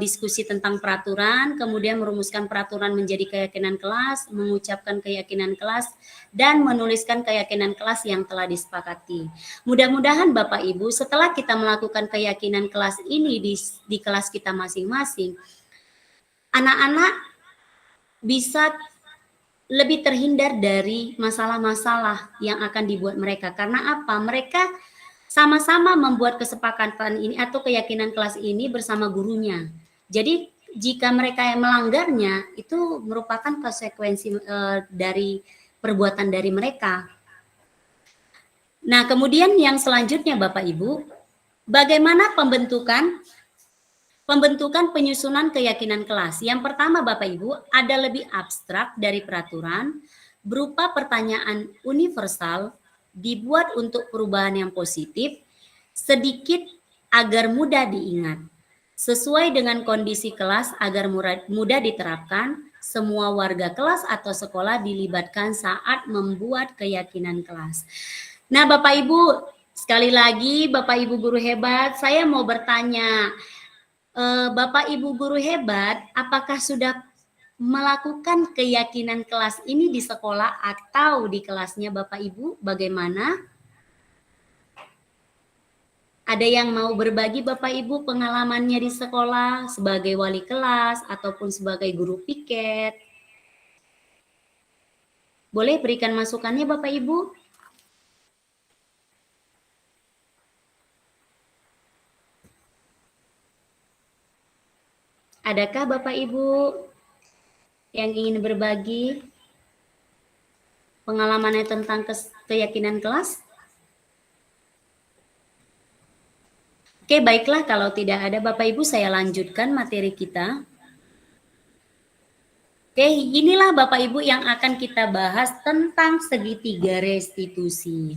diskusi tentang peraturan, kemudian merumuskan peraturan menjadi keyakinan kelas, mengucapkan keyakinan kelas, dan menuliskan keyakinan kelas yang telah disepakati. Mudah-mudahan Bapak Ibu setelah kita melakukan keyakinan kelas ini di kelas kita masing-masing, anak-anak bisa lebih terhindar dari masalah-masalah yang akan dibuat mereka. Karena apa? Mereka sama-sama membuat kesepakatan ini atau keyakinan kelas ini bersama gurunya. Jadi jika mereka yang melanggarnya, itu merupakan konsekuensi dari perbuatan dari mereka. Nah, kemudian yang selanjutnya Bapak Ibu, bagaimana pembentukan penyusunan keyakinan kelas. Yang pertama Bapak Ibu, ada lebih abstrak dari peraturan, berupa pertanyaan universal, dibuat untuk perubahan yang positif, sedikit agar mudah diingat. Sesuai dengan kondisi kelas agar mudah diterapkan, semua warga kelas atau sekolah dilibatkan saat membuat keyakinan kelas. Nah Bapak Ibu, sekali lagi Bapak Ibu guru hebat, saya mau bertanya, Bapak Ibu guru hebat, apakah sudah melakukan keyakinan kelas ini di sekolah atau di kelasnya Bapak Ibu? Bagaimana? Ada yang mau berbagi Bapak Ibu pengalamannya di sekolah sebagai wali kelas ataupun sebagai guru piket? Boleh berikan masukannya Bapak Ibu? Adakah Bapak Ibu yang ingin berbagi pengalamannya tentang keyakinan kelas? Oke, baiklah kalau tidak ada Bapak Ibu saya lanjutkan materi kita. Oke, inilah Bapak Ibu yang akan kita bahas tentang segitiga restitusi.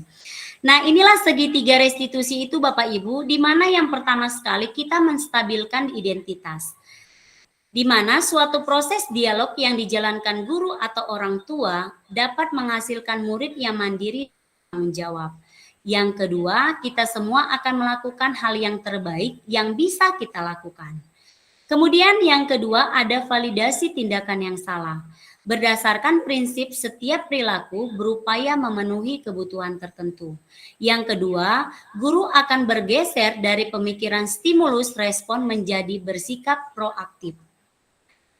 Nah, inilah segitiga restitusi itu Bapak Ibu, di mana yang pertama sekali kita menstabilkan identitas. Di mana suatu proses dialog yang dijalankan guru atau orang tua dapat menghasilkan murid yang mandiri dan menjawab. Yang kedua, kita semua akan melakukan hal yang terbaik yang bisa kita lakukan. Kemudian yang kedua ada validasi tindakan yang salah. Berdasarkan prinsip setiap perilaku berupaya memenuhi kebutuhan tertentu. Yang kedua, guru akan bergeser dari pemikiran stimulus respon menjadi bersikap proaktif.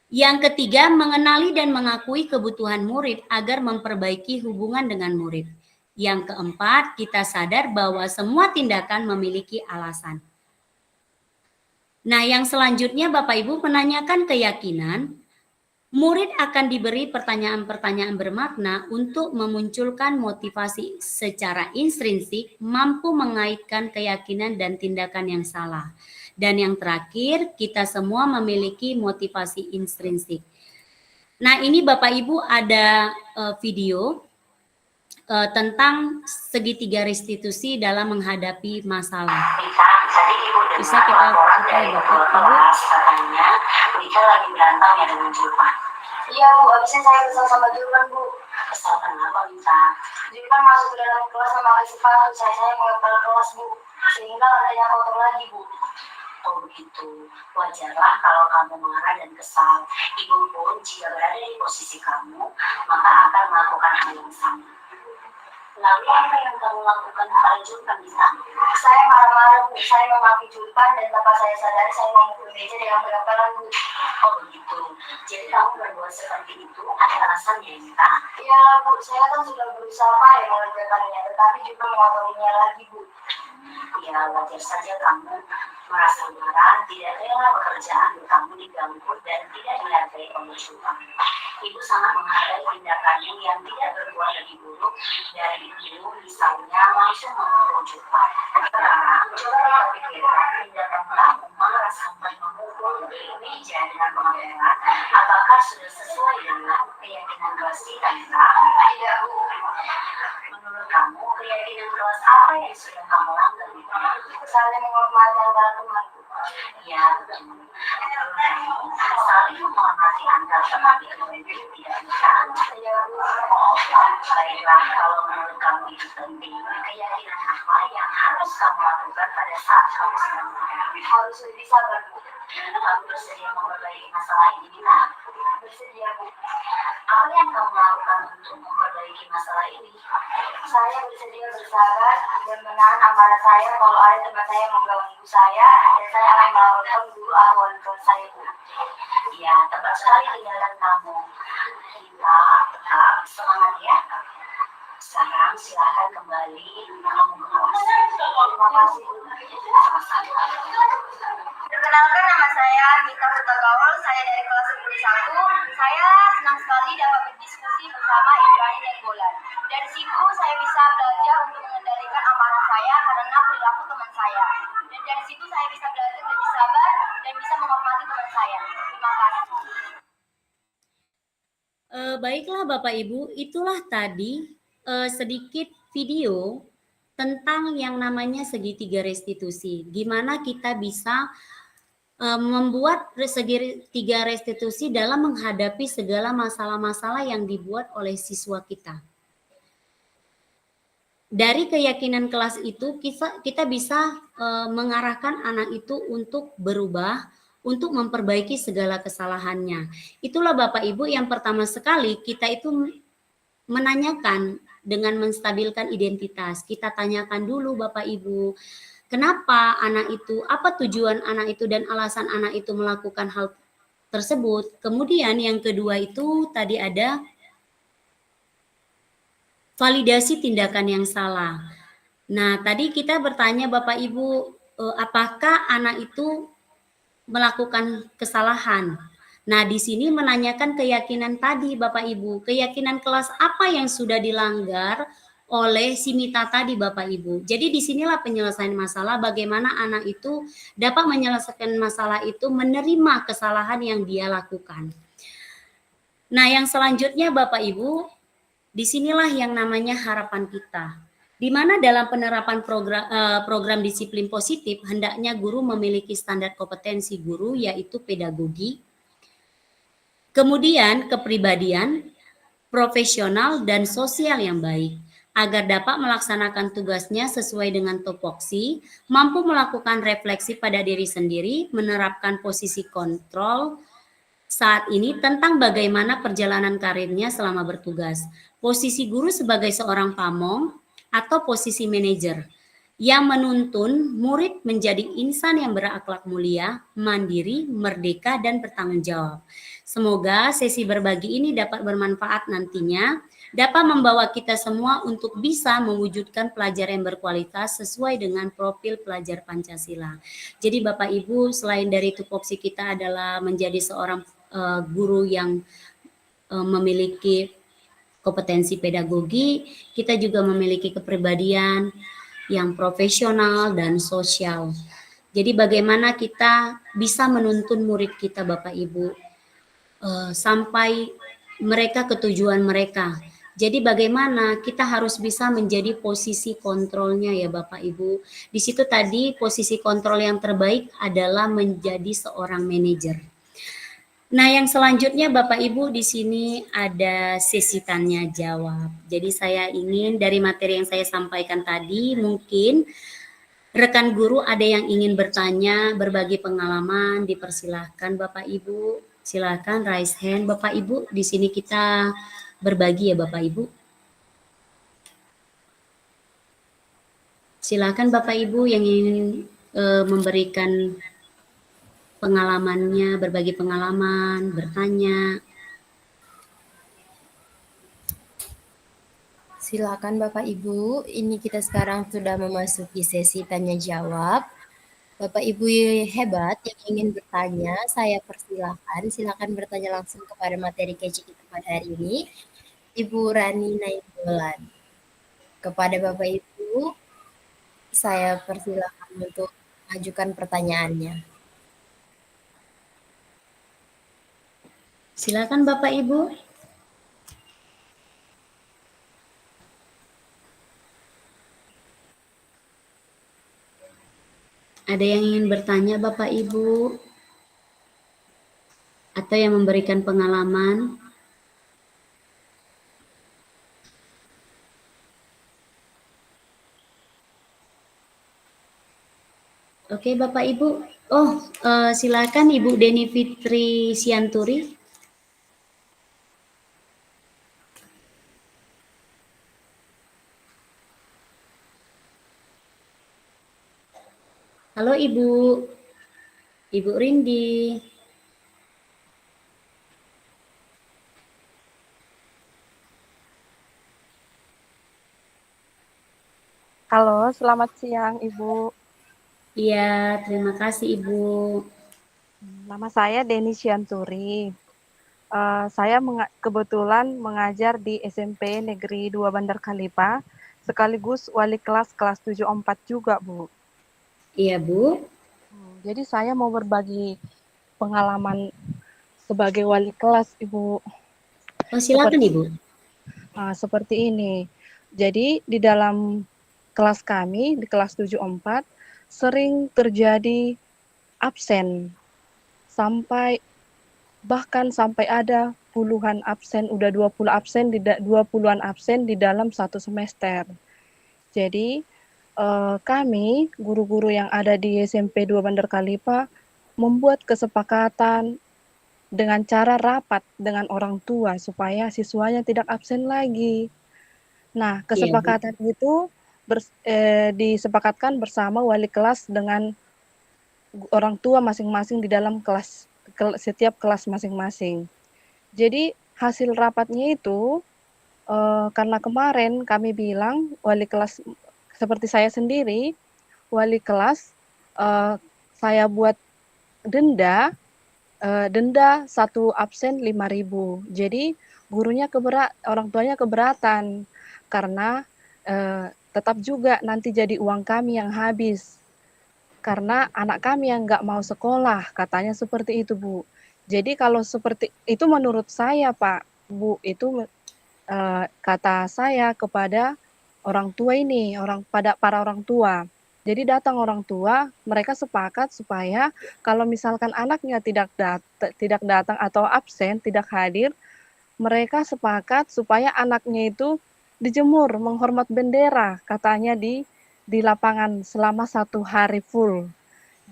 Yang ketiga, mengenali dan mengakui kebutuhan murid agar memperbaiki hubungan dengan murid. Yang keempat, kita sadar bahwa semua tindakan memiliki alasan. Nah, yang selanjutnya Bapak Ibu menanyakan keyakinan. Murid akan diberi pertanyaan-pertanyaan bermakna untuk memunculkan motivasi secara intrinsik, mampu mengaitkan keyakinan dan tindakan yang salah. Dan yang terakhir, kita semua memiliki motivasi intrinsik. Nah, ini Bapak Ibu ada video tentang segitiga restitusi dalam menghadapi masalah. Bisa kita pakai Bapak Ibu? Katanya, Rika lagi berantem ya dengan Julpan. Iya Bu, abisnya saya kesal sama Julpan Bu. Kesal kenapa Rika? Julpan masuk ke dalam kelas sama kasih sepatu, saya mengepel kelas Bu. Sehingga adanya kotor lagi Bu. Oh begitu, wajarlah kalau kamu marah dan kesal. Ibu pun jika berada di posisi kamu, maka akan melakukan hal yang sama. Lalu apa yang kamu lakukan pada Julpan Rika? Saya marah-marah Bu, saya memaki Julpan dan tanpa saya sadari saya memukul meja dengan pegangan Bu. Oh begitu, jadi kamu berbuat seperti itu ada alasannya Rika? Iya Bu, saya kan sudah berusaha ya mengerjakannya, tetapi Julpan mengotorinya lagi Bu. Ya wajar saja kamu merasa marah, tidak rela pekerjaan kamu diganggu dan tidak dihargai oleh Julpan. Ibu sangat menghargai tindakannya yang tidak berbuat lebih buruk dari ibu, misalnya langsung memukul Julpan. Sekarang coba kita pikirkan tindakan kamu marah sampai memukul meja dengan pengabelan, apakah sudah sesuai dengan keyakinan kelas kita? Tidak Bu. Menurut kamu keyakinan kelas apa yang sudah kamu langgar? Saling menghormati antara teman. Ya betul. Saling menghormati antara teman itu tidak bisa. Baiklah, kalau menurut kamu itu penting, keyakinan apa yang harus kamu lakukan pada saat kamu sedang marah? Harus lebih sabar Bu. Kamu bersedia memperbaiki masalah ini Rika? Bersedia Bu. Apa yang kamu lakukan untuk memperbaiki masalah ini? Saya bersedia bersabar dan menahan amarah saya kalau ada teman saya mengganggu saya, dan saya akan melaporkan guru atau wali kelas saya Bu. Ya, tepat sekali tindakan kamu. Kita tetap semangat ya. Sekarang silakan kembali kamu ke kelas. Terima kasih Bu. Sama-sama. Perkenalkan, nama saya Mita Hutagawal, saya dari kelas 11. Saya senang sekali dapat berdiskusi bersama Ibrani dan Golan. Dari situ saya bisa belajar untuk mengendalikan amarah saya karena perilaku teman saya. Dan dari situ saya bisa belajar lebih sabar dan bisa menghormati teman saya. Terima kasih. Baiklah Bapak Ibu, itulah tadi sedikit video tentang yang namanya segitiga restitusi. Gimana kita bisa membuat segitiga restitusi dalam menghadapi segala masalah-masalah yang dibuat oleh siswa kita. Dari keyakinan kelas itu kita bisa mengarahkan anak itu untuk berubah, untuk memperbaiki segala kesalahannya. Itulah Bapak Ibu yang pertama sekali kita itu menanyakan dengan menstabilkan identitas. Kita tanyakan dulu Bapak Ibu, kenapa anak itu, apa tujuan anak itu dan alasan anak itu melakukan hal tersebut. Kemudian yang kedua itu tadi ada validasi tindakan yang salah. Nah, tadi kita bertanya Bapak Ibu, apakah anak itu melakukan kesalahan? Nah, di sini menanyakan keyakinan tadi Bapak Ibu, keyakinan kelas apa yang sudah dilanggar oleh si Mita tadi Bapak Ibu. Jadi disinilah penyelesaian masalah, bagaimana anak itu dapat menyelesaikan masalah itu menerima kesalahan yang dia lakukan. Nah, yang selanjutnya Bapak Ibu, disinilah yang namanya harapan kita. Di mana dalam penerapan program disiplin positif, hendaknya guru memiliki standar kompetensi guru, yaitu pedagogi, kemudian kepribadian, profesional, dan sosial yang baik. agar dapat melaksanakan tugasnya sesuai dengan tupoksi, mampu melakukan refleksi pada diri sendiri, menerapkan posisi kontrol saat ini tentang bagaimana perjalanan karirnya selama bertugas. Posisi guru sebagai seorang pamong atau posisi manajer yang menuntun murid menjadi insan yang berakhlak mulia, mandiri, merdeka, dan bertanggung jawab. Semoga sesi berbagi ini dapat bermanfaat nantinya, dapat membawa kita semua untuk bisa mewujudkan pelajar yang berkualitas sesuai dengan profil pelajar Pancasila. Jadi Bapak Ibu, selain dari tupoksi kita adalah menjadi seorang guru yang memiliki kompetensi pedagogi, kita juga memiliki kepribadian yang profesional dan sosial. Jadi bagaimana kita bisa menuntun murid kita Bapak Ibu sampai mereka ke tujuan mereka. Jadi bagaimana kita harus bisa menjadi posisi kontrolnya ya Bapak Ibu. Di situ tadi posisi kontrol yang terbaik adalah menjadi seorang manajer. Nah, yang selanjutnya Bapak Ibu di sini ada sesi tanya jawab. Jadi saya ingin dari materi yang saya sampaikan tadi, mungkin rekan guru ada yang ingin bertanya, berbagi pengalaman, dipersilahkan Bapak Ibu. Silakan raise hand Bapak Ibu. Di sini kita berbagi ya Bapak Ibu. Silakan Bapak Ibu yang ingin memberikan pengalamannya, berbagi pengalaman, bertanya. Silakan Bapak Ibu, ini kita sekarang sudah memasuki sesi tanya jawab. Bapak Ibu hebat yang ingin bertanya, saya persilahkan. Silakan bertanya langsung kepada materi kece kita pada hari ini, Ibu Rani Nainggolan. Kepada Bapak Ibu, saya persilahkan untuk mengajukan pertanyaannya. Silakan Bapak Ibu. Ada yang ingin bertanya Bapak Ibu? Atau yang memberikan pengalaman? Oke Bapak Ibu. Oh, silakan Ibu Deni Fitri Sianturi. Halo Ibu. Ibu Rindi. Halo, selamat siang Ibu. Iya, terima kasih Ibu. Nama saya Deni Sianturi. Saya kebetulan mengajar di SMP Negeri 2 Bandar Kalipa, sekaligus wali kelas 74 juga, Bu. Iya, Bu. Jadi saya mau berbagi pengalaman sebagai wali kelas, Ibu. Oh, silakan Ibu. Seperti ini. Jadi di dalam kelas kami, di kelas 74, sering terjadi absen. Bahkan sampai ada puluhan absen, udah 20-an absen di dalam satu semester. Jadi kami, guru-guru yang ada di SMP 2 Bandar Kalipa, membuat kesepakatan dengan cara rapat dengan orang tua supaya siswanya tidak absen lagi. Nah, kesepakatan itu disepakatkan bersama wali kelas dengan orang tua masing-masing di dalam setiap kelas masing-masing. Jadi hasil rapatnya itu karena kemarin kami bilang wali kelas seperti saya sendiri, wali kelas saya buat denda satu absen 5.000. Jadi orang tuanya keberatan karena tetap juga nanti jadi uang kami yang habis. Karena anak kami yang nggak mau sekolah, katanya seperti itu, Bu. Jadi kalau seperti itu menurut saya, Pak, Bu, itu kata saya kepada orang tua ini, para orang tua. Jadi datang orang tua, mereka sepakat supaya kalau misalkan anaknya tidak datang atau absen, tidak hadir, mereka sepakat supaya anaknya itu dijemur, menghormat bendera, katanya di lapangan selama 1 hari full.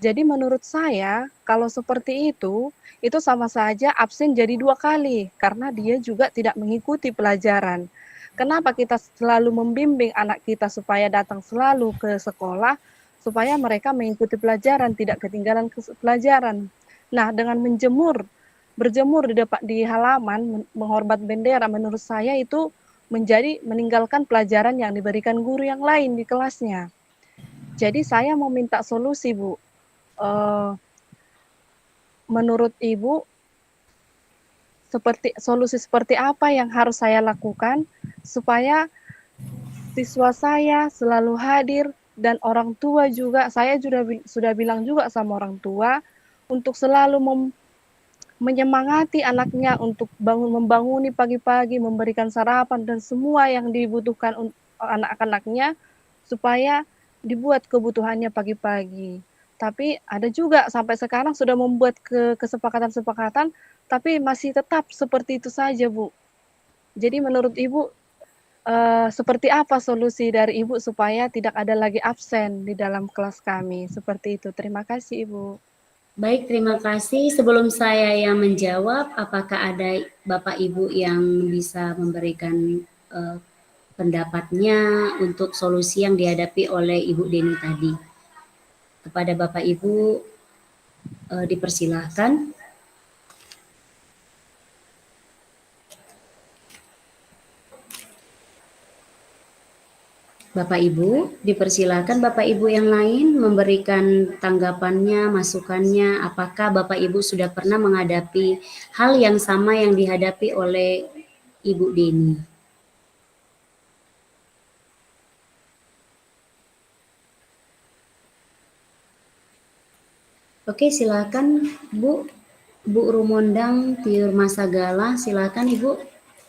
Jadi menurut saya, kalau seperti itu sama saja absen jadi 2 kali, karena dia juga tidak mengikuti pelajaran. Kenapa kita selalu membimbing anak kita supaya datang selalu ke sekolah, supaya mereka mengikuti pelajaran, tidak ketinggalan pelajaran. Nah, dengan berjemur di halaman, menghormat bendera, menurut saya itu meninggalkan pelajaran yang diberikan guru yang lain di kelasnya. Jadi saya mau minta solusi, Bu. Menurut Ibu, solusi seperti apa yang harus saya lakukan supaya siswa saya selalu hadir dan orang tua juga, saya sudah bilang juga sama orang tua untuk selalu menyemangati anaknya untuk membanguni pagi-pagi, memberikan sarapan dan semua yang dibutuhkan anak-anaknya supaya dibuat kebutuhannya pagi-pagi. Tapi ada juga sampai sekarang sudah membuat kesepakatan-sepakatan, tapi masih tetap seperti itu saja, Bu. Jadi menurut Ibu, seperti apa solusi dari Ibu supaya tidak ada lagi absen di dalam kelas kami? Seperti itu. Terima kasih, Ibu. Baik, terima kasih. Sebelum saya yang menjawab, apakah ada Bapak Ibu yang bisa memberikan pendapatnya untuk solusi yang dihadapi oleh Ibu Deni tadi? Kepada Bapak Ibu dipersilahkan. Bapak Ibu, dipersilakan Bapak Ibu yang lain memberikan tanggapannya, masukannya. Apakah Bapak Ibu sudah pernah menghadapi hal yang sama yang dihadapi oleh Ibu Deni? Oke, silakan Bu Rumondang Tiur Masagala, silakan Ibu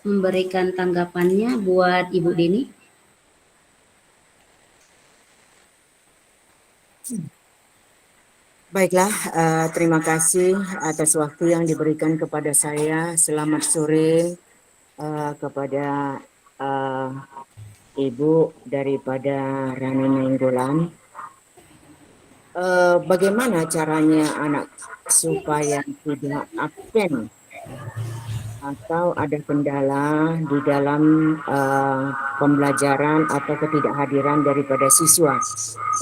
memberikan tanggapannya buat Ibu Deni. Baiklah, terima kasih atas waktu yang diberikan kepada saya. Selamat sore kepada Ibu daripada Rani Nainggolan. Bagaimana caranya anak supaya tidak absen atau ada kendala di dalam pembelajaran atau ketidakhadiran daripada siswa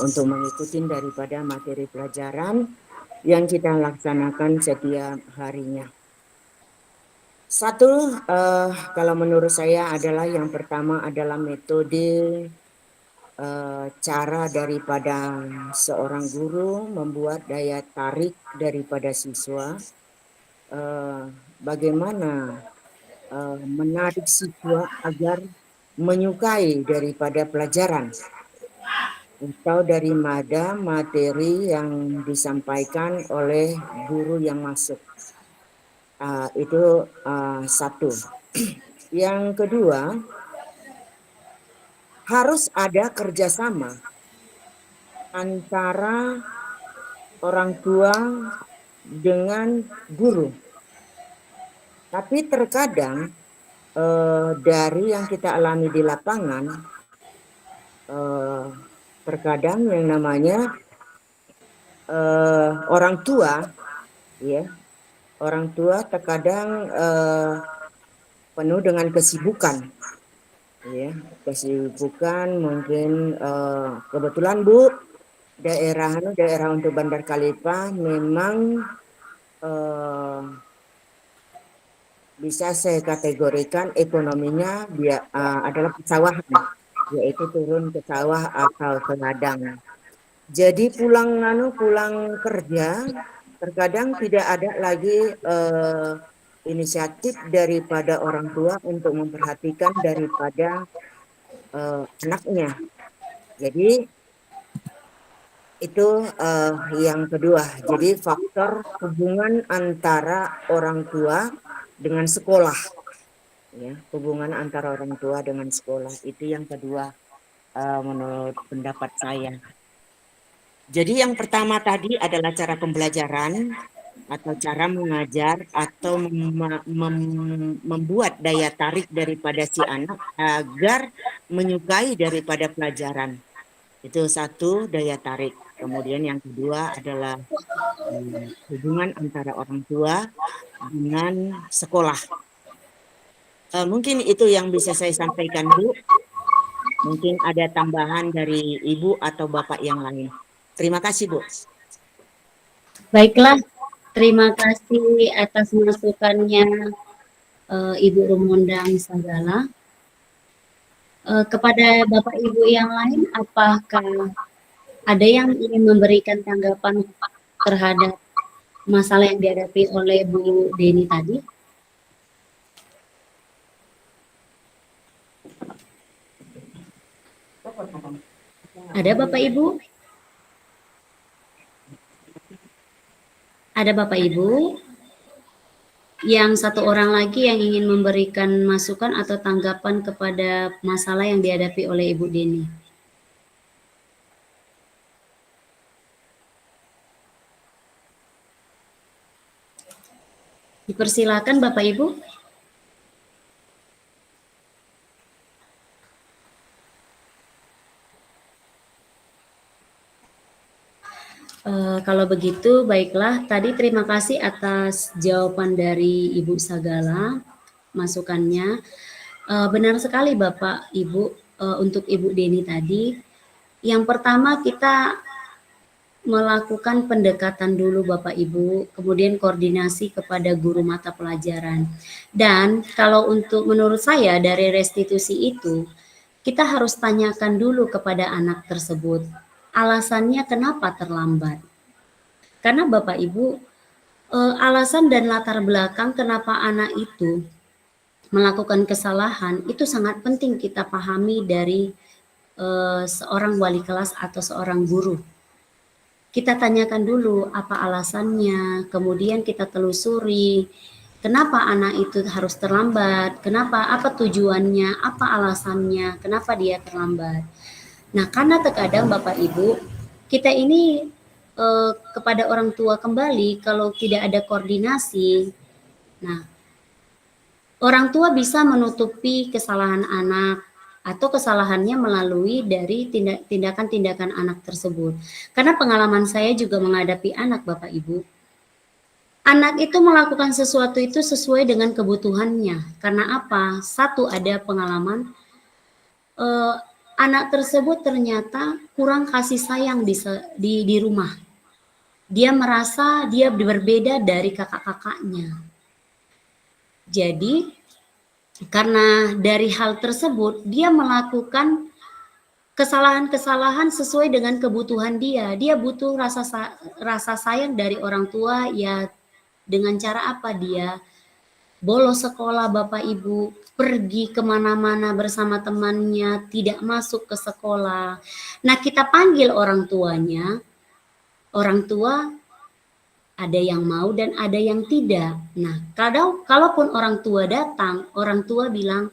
untuk mengikuti daripada materi pelajaran yang kita laksanakan setiap harinya. Satu, kalau menurut saya adalah yang pertama adalah metode cara daripada seorang guru membuat daya tarik daripada siswa, bagaimana menarik siswa agar menyukai daripada pelajaran atau daripada materi yang disampaikan oleh guru yang masuk. Itu satu. Yang kedua, harus ada kerjasama antara orang tua dengan guru. Tapi terkadang dari yang kita alami di lapangan, terkadang yang namanya orang tua, ya, orang tua terkadang penuh dengan kesibukan. Ya, kesibukan mungkin kebetulan Bu daerah untuk Bandar Kalipa memang bisa saya kategorikan ekonominya adalah pesawahan, yaitu turun ke sawah atau ke ladang. Jadi pulang kerja terkadang tidak ada lagi inisiatif daripada orang tua untuk memperhatikan daripada anaknya. Jadi itu yang kedua. Jadi faktor hubungan antara orang tua dengan sekolah, ya, hubungan antara orang tua dengan sekolah itu yang kedua menurut pendapat saya. Jadi yang pertama tadi adalah cara pembelajaran, atau cara mengajar atau membuat daya tarik daripada si anak agar menyukai daripada pelajaran. Itu satu, daya tarik. Kemudian yang kedua adalah hubungan antara orang tua dengan sekolah. Mungkin itu yang bisa saya sampaikan, Bu. Mungkin ada tambahan dari Ibu atau Bapak yang lain. Terima kasih, Bu. Baiklah, terima kasih atas masukannya Ibu Rumondang Sagala. Kepada Bapak Ibu yang lain, apakah ada yang ingin memberikan tanggapan terhadap masalah yang dihadapi oleh Bu Deni tadi? Ada Bapak Ibu? Ada Bapak Ibu? Yang satu orang lagi yang ingin memberikan masukan atau tanggapan kepada masalah yang dihadapi oleh Ibu Deni. Dipersilakan Bapak Ibu. Kalau begitu, baiklah. Tadi terima kasih atas jawaban dari Ibu Sagala, masukannya. Benar sekali Bapak, Ibu, untuk Ibu Deni tadi. Yang pertama kita melakukan pendekatan dulu Bapak Ibu, kemudian koordinasi kepada guru mata pelajaran. Dan kalau menurut saya dari restitusi itu, kita harus tanyakan dulu kepada anak tersebut, alasannya kenapa terlambat. Karena Bapak Ibu, alasan dan latar belakang kenapa anak itu melakukan kesalahan itu sangat penting kita pahami dari seorang wali kelas atau seorang guru. Kita tanyakan dulu apa alasannya, kemudian kita telusuri kenapa anak itu harus terlambat, apa tujuannya, apa alasannya, kenapa dia terlambat. Nah, karena terkadang Bapak Ibu, kita ini kepada orang tua kembali kalau tidak ada koordinasi. Nah, orang tua bisa menutupi kesalahan anak atau kesalahannya melalui dari tindakan-tindakan anak tersebut. Karena pengalaman saya juga menghadapi anak Bapak Ibu. Anak itu melakukan sesuatu itu sesuai dengan kebutuhannya. Karena apa? Satu, ada pengalaman anak tersebut ternyata kurang kasih sayang di rumah. Dia merasa dia berbeda dari kakak-kakaknya. Jadi karena dari hal tersebut, dia melakukan kesalahan-kesalahan sesuai dengan kebutuhan dia. Dia butuh rasa sayang dari orang tua, ya dengan cara apa dia bolos sekolah Bapak Ibu, pergi kemana-mana bersama temannya, tidak masuk ke sekolah. Nah, kita panggil orang tuanya, orang tua ada yang mau dan ada yang tidak. Nah, kalaupun orang tua datang, orang tua bilang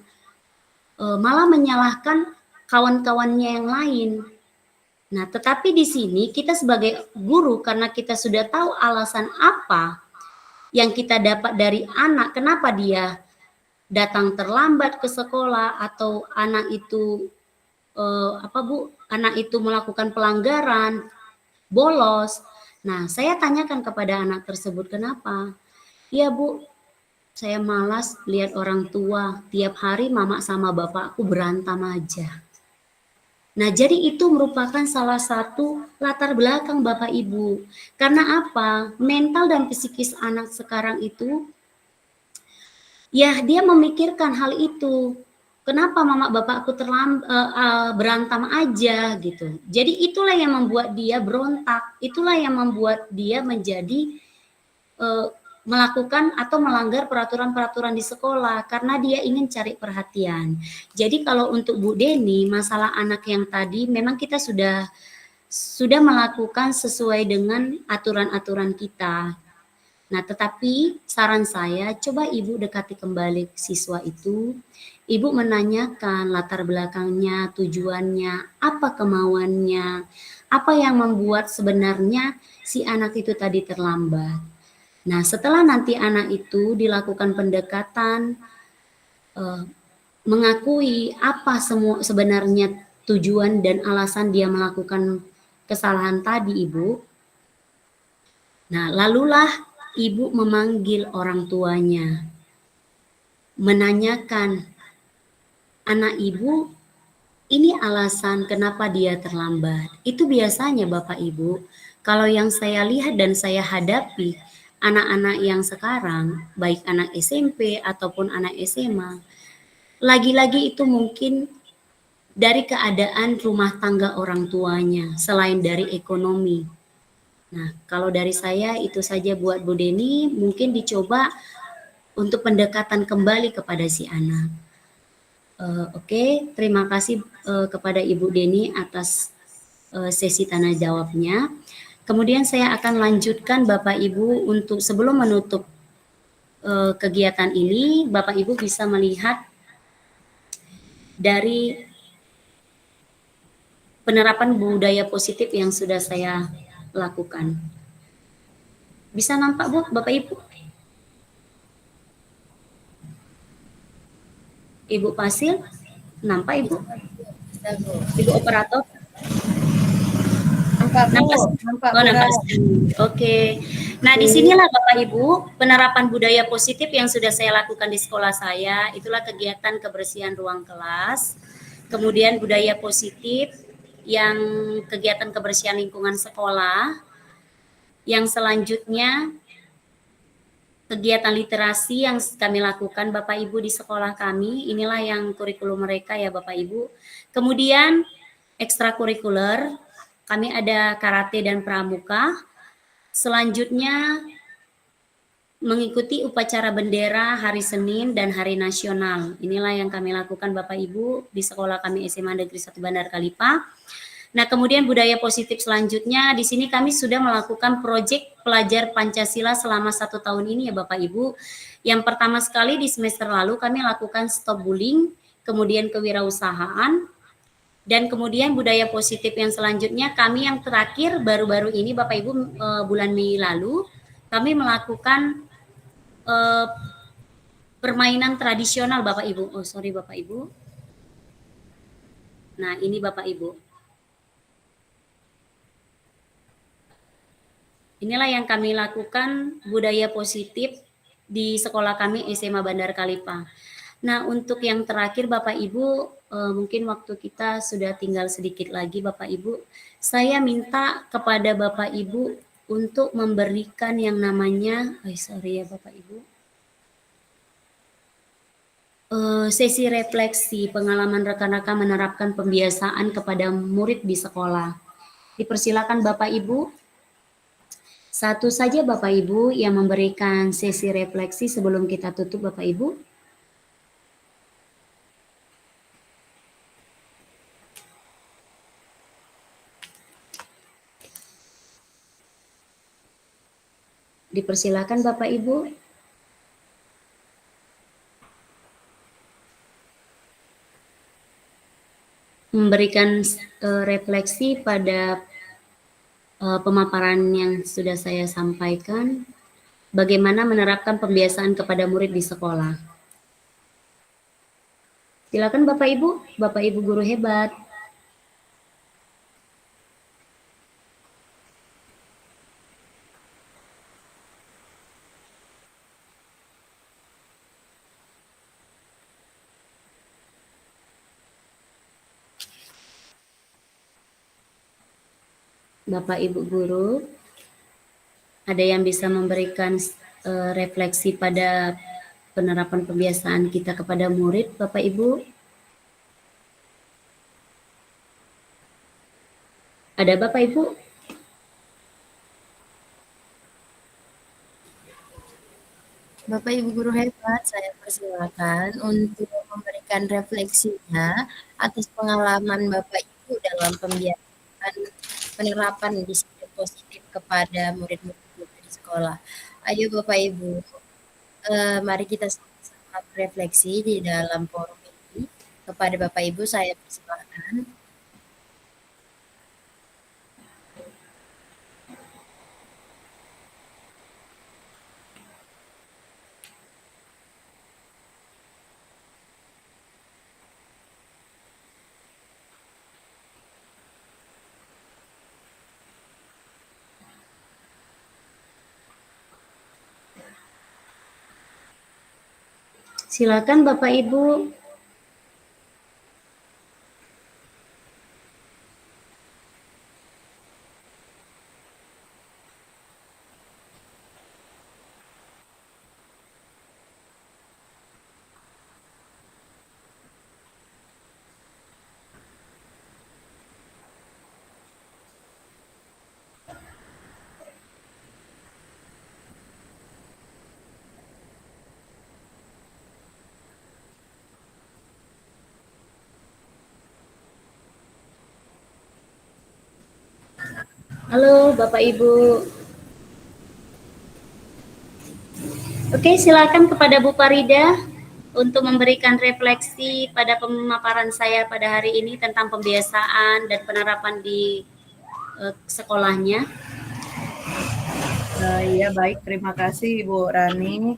malah menyalahkan kawan-kawannya yang lain. Nah, tetapi di sini kita sebagai guru, karena kita sudah tahu alasan apa yang kita dapat dari anak, kenapa dia datang terlambat ke sekolah, atau anak itu anak itu melakukan pelanggaran, bolos. Nah, saya tanyakan kepada anak tersebut, kenapa? Ya Bu, saya malas lihat orang tua, tiap hari mama sama bapakku berantem aja. Nah, jadi itu merupakan salah satu latar belakang Bapak Ibu. Karena apa? Mental dan psikis anak sekarang itu, ya dia memikirkan hal itu. Kenapa mama bapakku berantem aja gitu. Jadi itulah yang membuat dia berontak, itulah yang membuat dia menjadi melakukan atau melanggar peraturan-peraturan di sekolah karena dia ingin cari perhatian. Jadi kalau untuk Bu Deni, masalah anak yang tadi memang kita sudah melakukan sesuai dengan aturan-aturan kita. Nah, tetapi saran saya, coba Ibu dekati kembali siswa itu. Ibu menanyakan latar belakangnya, tujuannya, apa kemauannya, apa yang membuat sebenarnya si anak itu tadi terlambat. Nah, setelah nanti anak itu dilakukan pendekatan, mengakui apa semua sebenarnya tujuan dan alasan dia melakukan kesalahan tadi, Ibu. Nah, lalulah Ibu memanggil orang tuanya, menanyakan, anak Ibu, ini alasan kenapa dia terlambat. Itu biasanya Bapak Ibu, kalau yang saya lihat dan saya hadapi, anak-anak yang sekarang, baik anak SMP ataupun anak SMA, lagi-lagi itu mungkin dari keadaan rumah tangga orang tuanya, selain dari ekonomi. Nah, kalau dari saya itu saja buat Bu Deni, mungkin dicoba untuk pendekatan kembali kepada si anak. Oke, terima kasih kepada Ibu Deni atas sesi tanya jawabnya. Kemudian saya akan lanjutkan Bapak Ibu untuk sebelum menutup kegiatan ini, Bapak Ibu bisa melihat dari penerapan budaya positif yang sudah saya lakukan. Bisa nampak Bu, Bapak Ibu? Ibu Pasil, nampak Ibu? Bisa, Bu. Ibu operator? Nampak, Bu. Nampak? Nampak, Oh, Bu. nampak. Oke. Nah, disinilah Bapak Ibu, penerapan budaya positif yang sudah saya lakukan di sekolah saya, itulah kegiatan kebersihan ruang kelas, kemudian budaya positif, yang kegiatan kebersihan lingkungan sekolah, yang selanjutnya kegiatan literasi yang kami lakukan Bapak Ibu di sekolah kami, inilah yang kurikulum mereka ya Bapak Ibu. Kemudian ekstrakurikuler, kami ada karate dan pramuka. Selanjutnya mengikuti upacara bendera hari Senin dan hari nasional. Inilah yang kami lakukan Bapak Ibu di sekolah kami SMA Negeri 1 Bandar Kalipah. Nah, kemudian budaya positif selanjutnya, di sini kami sudah melakukan proyek pelajar Pancasila selama 1 tahun ini ya Bapak Ibu. Yang pertama sekali di semester lalu kami lakukan stop bullying, kemudian kewirausahaan, dan kemudian budaya positif yang selanjutnya kami yang terakhir baru-baru ini Bapak Ibu bulan Mei lalu, kami melakukan permainan tradisional Bapak Ibu. Oh sorry Bapak Ibu. Nah ini Bapak Ibu. Inilah yang kami lakukan budaya positif di sekolah kami SMA Bandar Kalipah. Nah untuk yang terakhir Bapak Ibu, mungkin waktu kita sudah tinggal sedikit lagi Bapak Ibu. Saya minta kepada Bapak Ibu untuk memberikan yang namanya, sorry ya Bapak Ibu. Sesi refleksi pengalaman rekan-rekan menerapkan pembiasaan kepada murid di sekolah. Dipersilakan Bapak Ibu. Satu saja Bapak Ibu yang memberikan sesi refleksi sebelum kita tutup Bapak Ibu. Dipersilakan Bapak Ibu. Memberikan refleksi pada pemaparan yang sudah saya sampaikan, bagaimana menerapkan pembiasaan kepada murid di sekolah. Silakan Bapak Ibu guru hebat. Bapak Ibu guru, ada yang bisa memberikan refleksi pada penerapan pembiasaan kita kepada murid, Bapak Ibu? Ada Bapak Ibu? Bapak Ibu guru hebat, saya persilakan untuk memberikan refleksinya atas pengalaman Bapak Ibu dalam pembiasaan penerapan disiplin positif kepada murid-murid di sekolah. Ayo Bapak Ibu, mari kita sama-sama refleksi di dalam forum ini. Kepada Bapak Ibu saya persilakan. Silakan Bapak Ibu. Halo Bapak Ibu. Oke, silakan kepada Bu Farida untuk memberikan refleksi pada pemaparan saya pada hari ini tentang pembiasaan dan penerapan di sekolahnya. Ya baik, terima kasih Ibu Rani.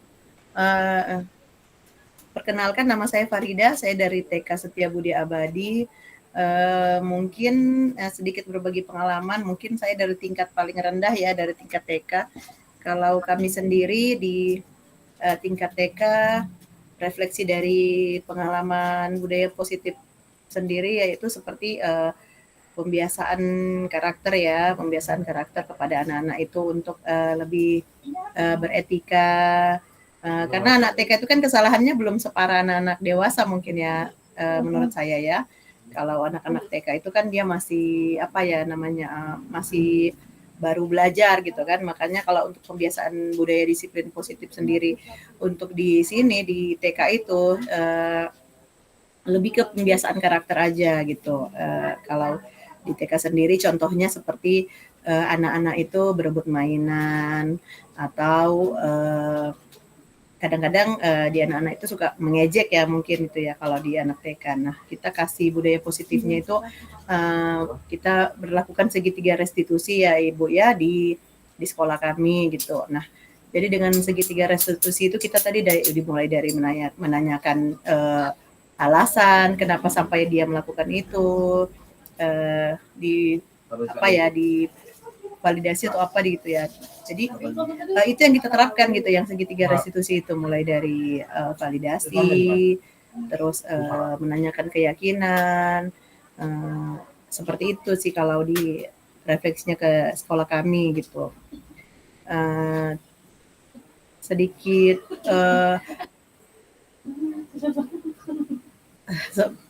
Perkenalkan, nama saya Farida, saya dari TK Setiabudi Abadi. Mungkin sedikit berbagi pengalaman, mungkin saya dari tingkat paling rendah ya, dari tingkat TK. Kalau kami sendiri di tingkat TK, refleksi dari pengalaman budaya positif sendiri yaitu seperti pembiasaan karakter ya, pembiasaan karakter kepada anak-anak itu untuk lebih beretika. Karena anak TK itu kan kesalahannya belum separah anak-anak dewasa mungkin ya, menurut saya ya. Kalau anak-anak TK itu kan dia masih apa ya namanya, masih baru belajar gitu kan. Makanya kalau untuk pembiasaan budaya disiplin positif sendiri untuk di sini di TK itu lebih ke pembiasaan karakter aja gitu. Kalau di TK sendiri contohnya seperti anak-anak itu berebut mainan atau kadang-kadang di anak-anak itu suka mengejek ya mungkin itu ya kalau di anak TK. Nah kita kasih budaya positifnya itu kita berlakukan segitiga restitusi ya Ibu ya di sekolah kami gitu. Nah jadi dengan segitiga restitusi itu kita tadi dimulai dari menanyakan alasan kenapa sampai dia melakukan itu, di apa ya di validasi atau apa gitu ya. Jadi itu yang kita terapkan gitu, yang segitiga restitusi itu mulai dari validasi, terus menanyakan keyakinan, seperti itu sih kalau di refleksinya ke sekolah kami gitu. Sedikit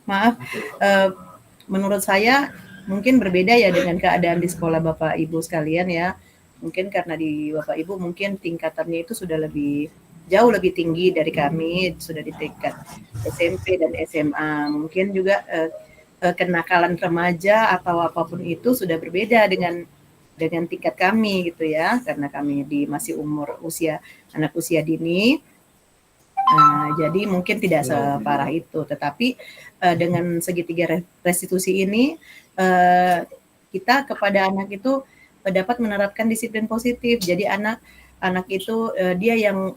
maaf, menurut saya mungkin berbeda ya dengan keadaan di sekolah Bapak Ibu sekalian ya. Mungkin karena di Bapak Ibu mungkin tingkatannya itu sudah jauh lebih tinggi dari kami, sudah di tingkat SMP dan SMA. Mungkin juga kenakalan remaja atau apapun itu sudah berbeda dengan tingkat kami gitu ya, karena kami masih anak usia dini. Jadi mungkin tidak separah itu, tetapi dengan segitiga restitusi ini kita kepada anak itu dapat menerapkan disiplin positif. Jadi anak itu dia yang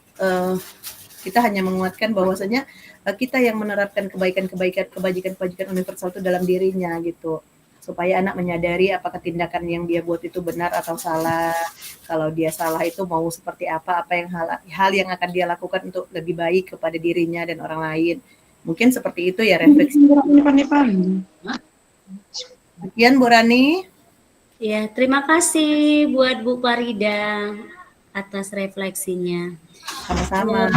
kita hanya menguatkan bahwasanya kita yang menerapkan kebajikan universal itu dalam dirinya gitu, supaya anak menyadari apakah tindakan yang dia buat itu benar atau salah. Kalau dia salah itu mau seperti apa yang hal yang akan dia lakukan untuk lebih baik kepada dirinya dan orang lain. Mungkin seperti itu ya refleksi. Sekian Bu Rani. Ya, terima kasih buat Bu Farida atas refleksinya. Sama-sama.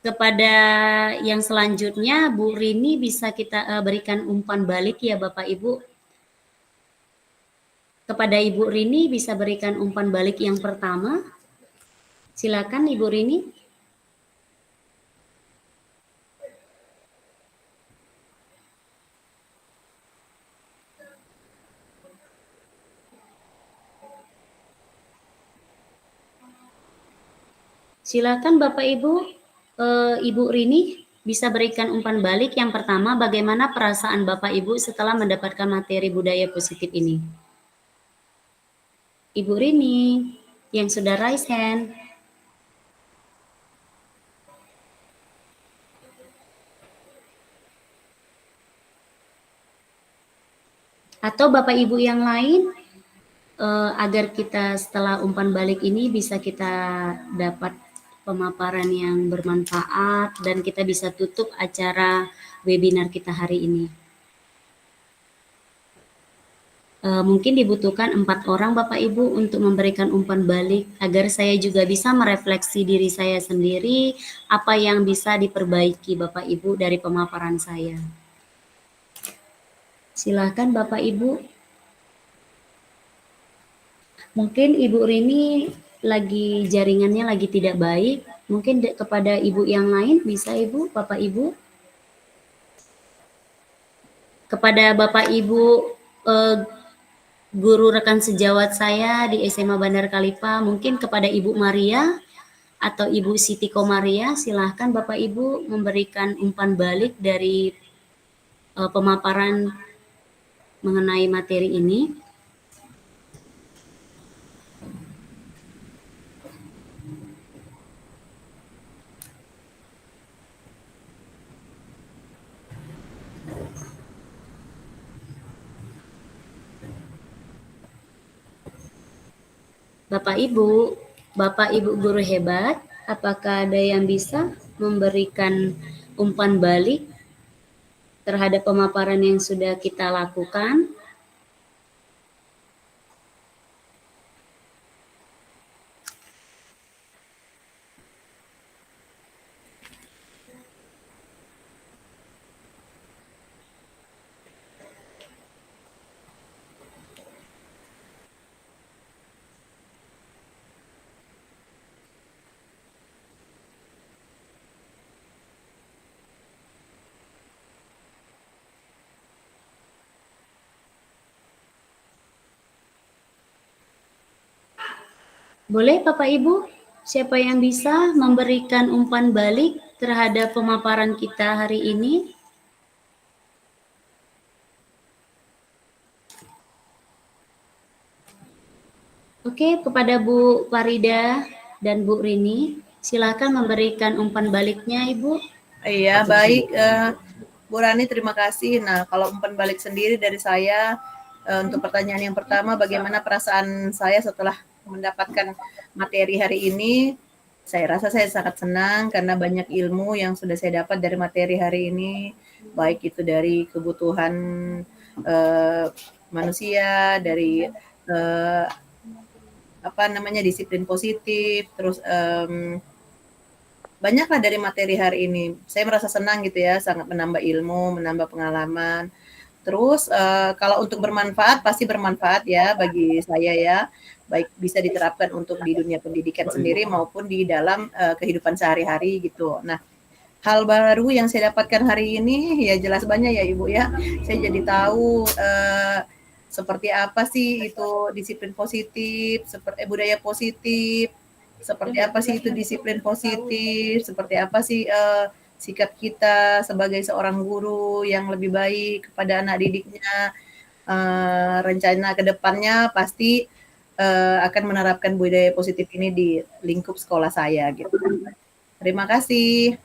Kepada yang selanjutnya, Bu Rini bisa kita berikan umpan balik ya Bapak Ibu. Kepada Ibu Rini bisa berikan umpan balik yang pertama. Silakan Ibu Rini. Silakan Bapak Ibu, Ibu Rini bisa berikan umpan balik yang pertama, bagaimana perasaan Bapak Ibu setelah mendapatkan materi budaya positif ini? Ibu Rini yang sudah raise hand. Atau Bapak Ibu yang lain, agar kita setelah umpan balik ini bisa kita dapat pemaparan yang bermanfaat dan kita bisa tutup acara webinar kita hari ini. Mungkin dibutuhkan 4 orang Bapak Ibu untuk memberikan umpan balik agar saya juga bisa merefleksi diri saya sendiri apa yang bisa diperbaiki Bapak Ibu dari pemaparan saya. Silakan Bapak Ibu. Mungkin Ibu Rini lagi jaringannya lagi tidak baik. Mungkin kepada Ibu yang lain bisa Ibu, Bapak Ibu. Kepada Bapak Ibu guru rekan sejawat saya di SMA Bandar Kalipa, mungkin kepada Ibu Maria atau Ibu Siti Komaria, silahkan Bapak Ibu memberikan umpan balik dari pemaparan mengenai materi ini. Bapak Ibu guru hebat, apakah ada yang bisa memberikan umpan balik terhadap pemaparan yang sudah kita lakukan? Boleh Bapak Ibu, siapa yang bisa memberikan umpan balik terhadap pemaparan kita hari ini? Oke, kepada Bu Farida dan Bu Rini, silakan memberikan umpan baliknya Ibu. Iya, baik. Bu Rani, terima kasih. Nah, kalau umpan balik sendiri dari saya, untuk pertanyaan yang pertama, bagaimana perasaan saya setelah mendapatkan materi hari ini? Saya rasa saya sangat senang karena banyak ilmu yang sudah saya dapat dari materi hari ini, baik itu dari kebutuhan manusia, dari disiplin positif, terus banyaklah dari materi hari ini. Saya merasa senang gitu ya, sangat menambah ilmu, menambah pengalaman. Terus kalau untuk bermanfaat, pasti bermanfaat ya bagi saya ya, baik bisa diterapkan untuk di dunia pendidikan sendiri maupun di dalam kehidupan sehari-hari gitu. Nah, hal baru yang saya dapatkan hari ini ya jelas banyak ya Ibu ya. Saya jadi tahu seperti apa sih itu disiplin positif, seperti budaya positif, seperti apa sih itu disiplin positif, seperti apa sih sikap kita sebagai seorang guru yang lebih baik kepada anak didiknya. Rencana ke depannya pasti akan menerapkan budaya positif ini di lingkup sekolah saya gitu. Terima kasih.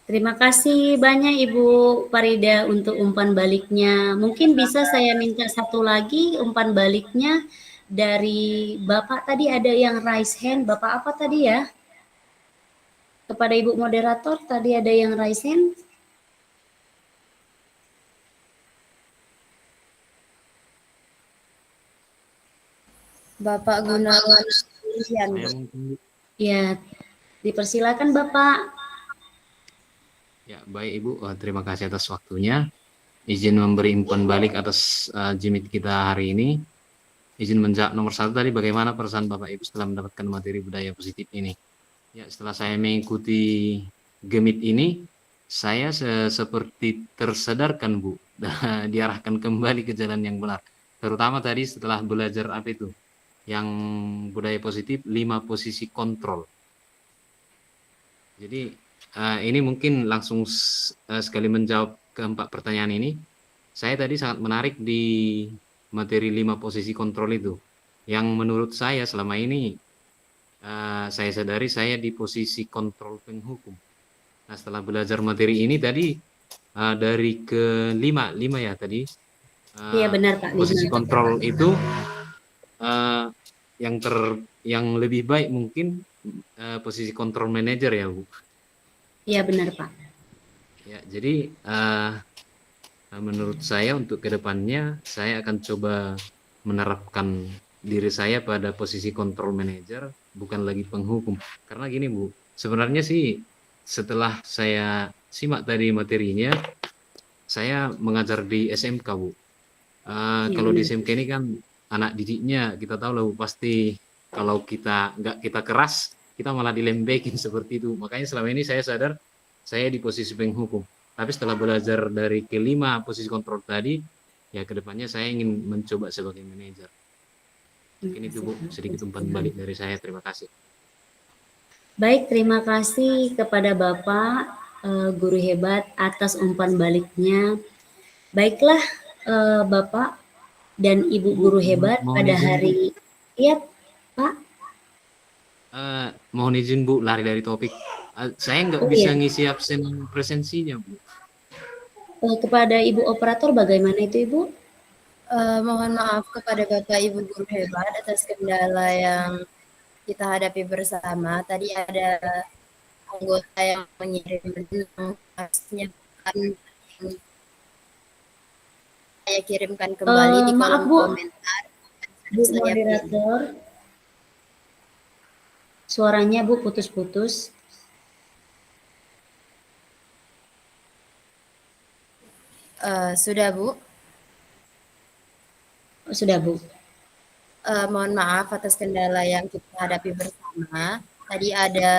Terima kasih banyak Ibu Farida untuk umpan baliknya. Mungkin bisa saya minta satu lagi umpan baliknya dari Bapak tadi ada yang raise hand. Bapak apa tadi ya? Kepada Ibu moderator tadi ada yang raise hand. Bapak Gunawan. Ya, dipersilakan Bapak. Ya, baik Ibu, terima kasih atas waktunya. Izin memberi umpan balik atas jimit kita hari ini. Izin menjawab nomor 1 tadi, bagaimana perasaan Bapak Ibu setelah mendapatkan materi budaya positif ini? Ya, setelah saya mengikuti gemit ini, saya seperti tersadarkan Bu, diarahkan kembali ke jalan yang benar. Terutama tadi setelah belajar apa itu? Yang budaya positif, 5 posisi kontrol. Jadi ini mungkin langsung sekali menjawab keempat pertanyaan ini. Saya tadi sangat menarik di materi 5 posisi kontrol itu. Yang menurut saya selama ini saya sadari saya di posisi kontrol penghukum. Nah, setelah belajar materi ini tadi dari ke 5 ya tadi. Iya benar Pak. Posisi kontrol itu yang lebih baik mungkin posisi control manager ya Bu. Iya benar Pak. Ya, jadi menurut saya untuk kedepannya saya akan coba menerapkan diri saya pada posisi control manager, bukan lagi penghukum. Karena gini Bu, sebenarnya sih setelah saya simak tadi materinya, saya mengajar di SMK Bu. Kalau di SMK ini kan anak didiknya kita tahu lah Bu, pasti kalau kita nggak kita keras, kita malah dilembekin seperti itu. Makanya selama ini saya sadar saya di posisi penghukum. Tapi setelah belajar dari kelima posisi kontrol tadi, ya kedepannya saya ingin mencoba sebagai manajer. Mungkin itu Bu, sedikit umpan balik dari saya. Terima kasih. Baik, terima kasih kepada Bapak Guru Hebat atas umpan baliknya. Baiklah Bapak dan Ibu Guru Hebat pada hari... Iya Pak. Mohon izin Bu, lari dari topik. Saya nggak bisa ngisi absen presensinya Bu. Kepada Ibu Operator bagaimana itu Ibu? Mohon maaf kepada Bapak Ibu Guru Hebat atas kendala yang kita hadapi bersama. Tadi ada anggota yang mengirim pasnya saya kirimkan kembali di kolom komentar. Bu moderator, suaranya Bu putus-putus. Sudah Bu? Sudah Bu. Mohon maaf atas kendala yang kita hadapi bersama. Tadi ada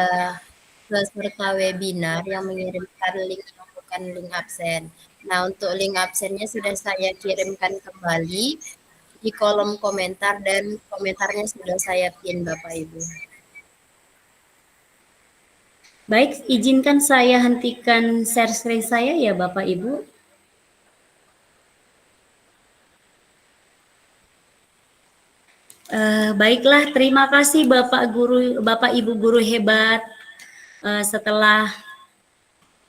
peserta webinar yang mengirimkan link yang bukan link absen. Nah, untuk link absennya sudah saya kirimkan kembali di kolom komentar dan komentarnya sudah saya pin Bapak Ibu. Baik, izinkan saya hentikan share screen saya ya Bapak Ibu. Baiklah, terima kasih Bapak Ibu Guru Hebat. Setelah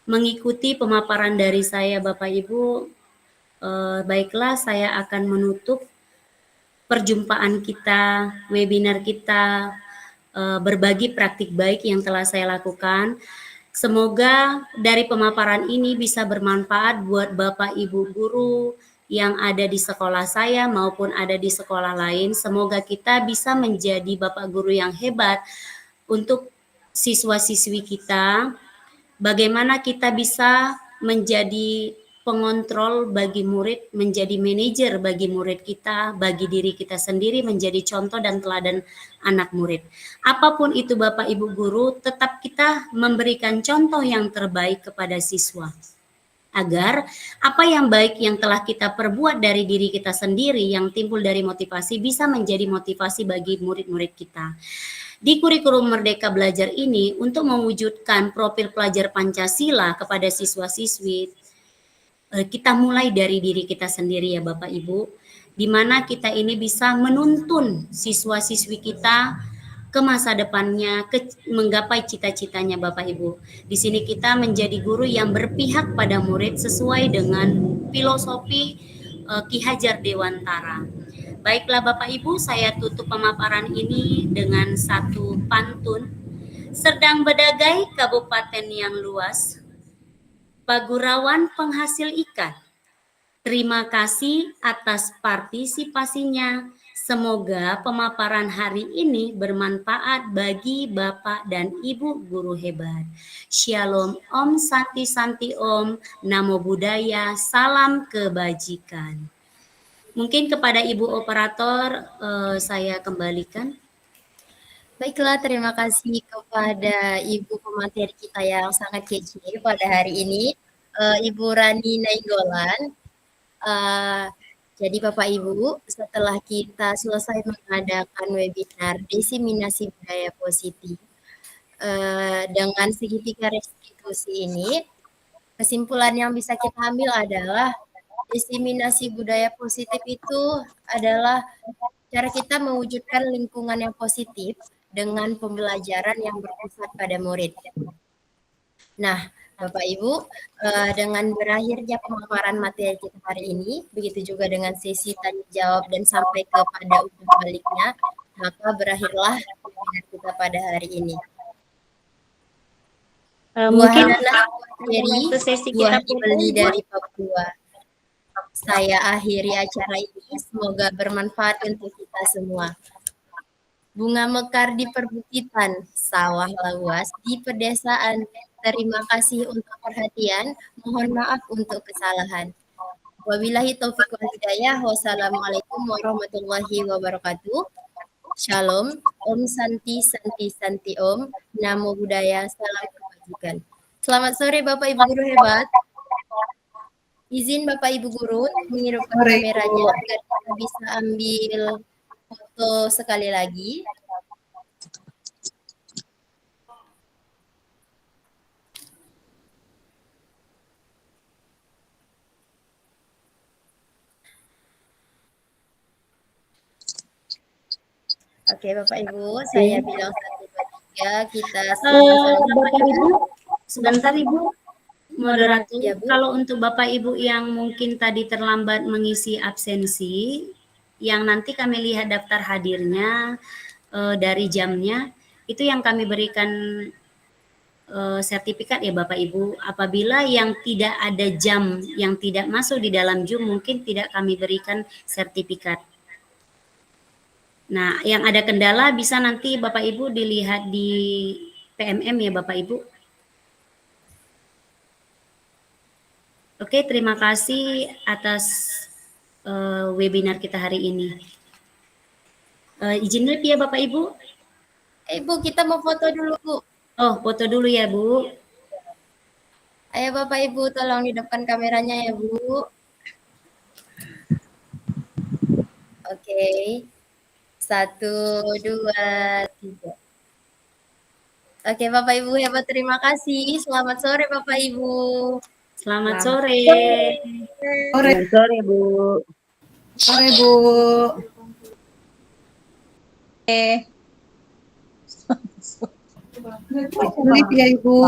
mengikuti pemaparan dari saya Bapak Ibu, baiklah saya akan menutup perjumpaan kita, webinar kita, berbagi praktik baik yang telah saya lakukan. Semoga dari pemaparan ini bisa bermanfaat buat Bapak Ibu Guru yang ada di sekolah saya maupun ada di sekolah lain. Semoga kita bisa menjadi Bapak Guru yang hebat untuk siswa-siswi kita. Bagaimana kita bisa menjadi pengontrol bagi murid, menjadi manajer bagi murid kita, bagi diri kita sendiri, menjadi contoh dan teladan anak murid. Apapun itu Bapak Ibu Guru, tetap kita memberikan contoh yang terbaik kepada siswa. Agar apa yang baik yang telah kita perbuat dari diri kita sendiri yang timbul dari motivasi bisa menjadi motivasi bagi murid-murid kita. Di kurikulum Merdeka Belajar ini untuk mewujudkan profil pelajar Pancasila kepada siswa-siswi, kita mulai dari diri kita sendiri ya Bapak Ibu, di mana kita ini bisa menuntun siswa-siswi kita ke masa depannya, menggapai cita-citanya Bapak Ibu. Di sini kita menjadi guru yang berpihak pada murid sesuai dengan filosofi Ki Hajar Dewantara. Baiklah Bapak Ibu, saya tutup pemaparan ini dengan satu pantun. Sedang Bedagai kabupaten yang luas, Pagurawan penghasil ikan. Terima kasih atas partisipasinya. Semoga pemaparan hari ini bermanfaat bagi Bapak dan Ibu Guru Hebat. Shalom, Om Santi Santi Om, Namo Buddhaya, salam kebajikan. Mungkin kepada Ibu Operator saya kembalikan. Baiklah, terima kasih kepada Ibu pemateri kita yang sangat kece pada hari ini, Ibu Rani Nainggolan. Jadi Bapak Ibu, setelah kita selesai mengadakan webinar diseminasi budaya positif dengan segitiga restitusi ini, kesimpulan yang bisa kita ambil adalah diseminasi budaya positif itu adalah cara kita mewujudkan lingkungan yang positif dengan pembelajaran yang berpusat pada murid. Nah, Bapak Ibu, dengan berakhirnya pemaparan materi kita hari ini, begitu juga dengan sesi tanya jawab dan sampai kepada umpan baliknya, maka berakhirlah webinar kita kita pada hari ini. Mungkin Buah nanas materi, waktu sesi buah kita dibeli dari Papua. Saya akhiri acara ini, semoga bermanfaat untuk kita semua. Bunga mekar di perbukitan, sawah luas di pedesaan. Terima kasih untuk perhatian, mohon maaf untuk kesalahan. Wabillahi taufiq wal hidayah. Wassalamualaikum warahmatullahi wabarakatuh. Shalom, Om Santi Santi Santi Om, Namo Buddhaya, salam kebajikan. Selamat sore Bapak Ibu guru hebat. Izin Bapak Ibu guru menghidupkan kameranya agar kita bisa ambil foto sekali lagi. Oke Bapak Ibu, saya bilang 1, 2, 3, kita sama-sama. Bapak Ibu, sebentar Ibu, moderator. Ya, Bu. Kalau untuk Bapak Ibu yang mungkin tadi terlambat mengisi absensi, yang nanti kami lihat daftar hadirnya dari jamnya, itu yang kami berikan sertifikat ya Bapak Ibu. Apabila yang tidak ada jam, yang tidak masuk di dalam Zoom, mungkin tidak kami berikan sertifikat. Nah, yang ada kendala bisa nanti Bapak Ibu dilihat di PMM ya Bapak Ibu. Oke, terima kasih atas webinar kita hari ini. Izin dulu ya Bapak Ibu. Bu, kita mau foto dulu Bu. Oh, foto dulu ya Bu. Ayo Bapak Ibu, tolong hidupkan kameranya ya Bu. Oke. 1, 2, 3. Oke Bapak Ibu hebat, terima kasih. Selamat sore Bapak Ibu. Selamat sore. Sore. Selamat sore Bu. Sore Bu. Sore ya Ibu.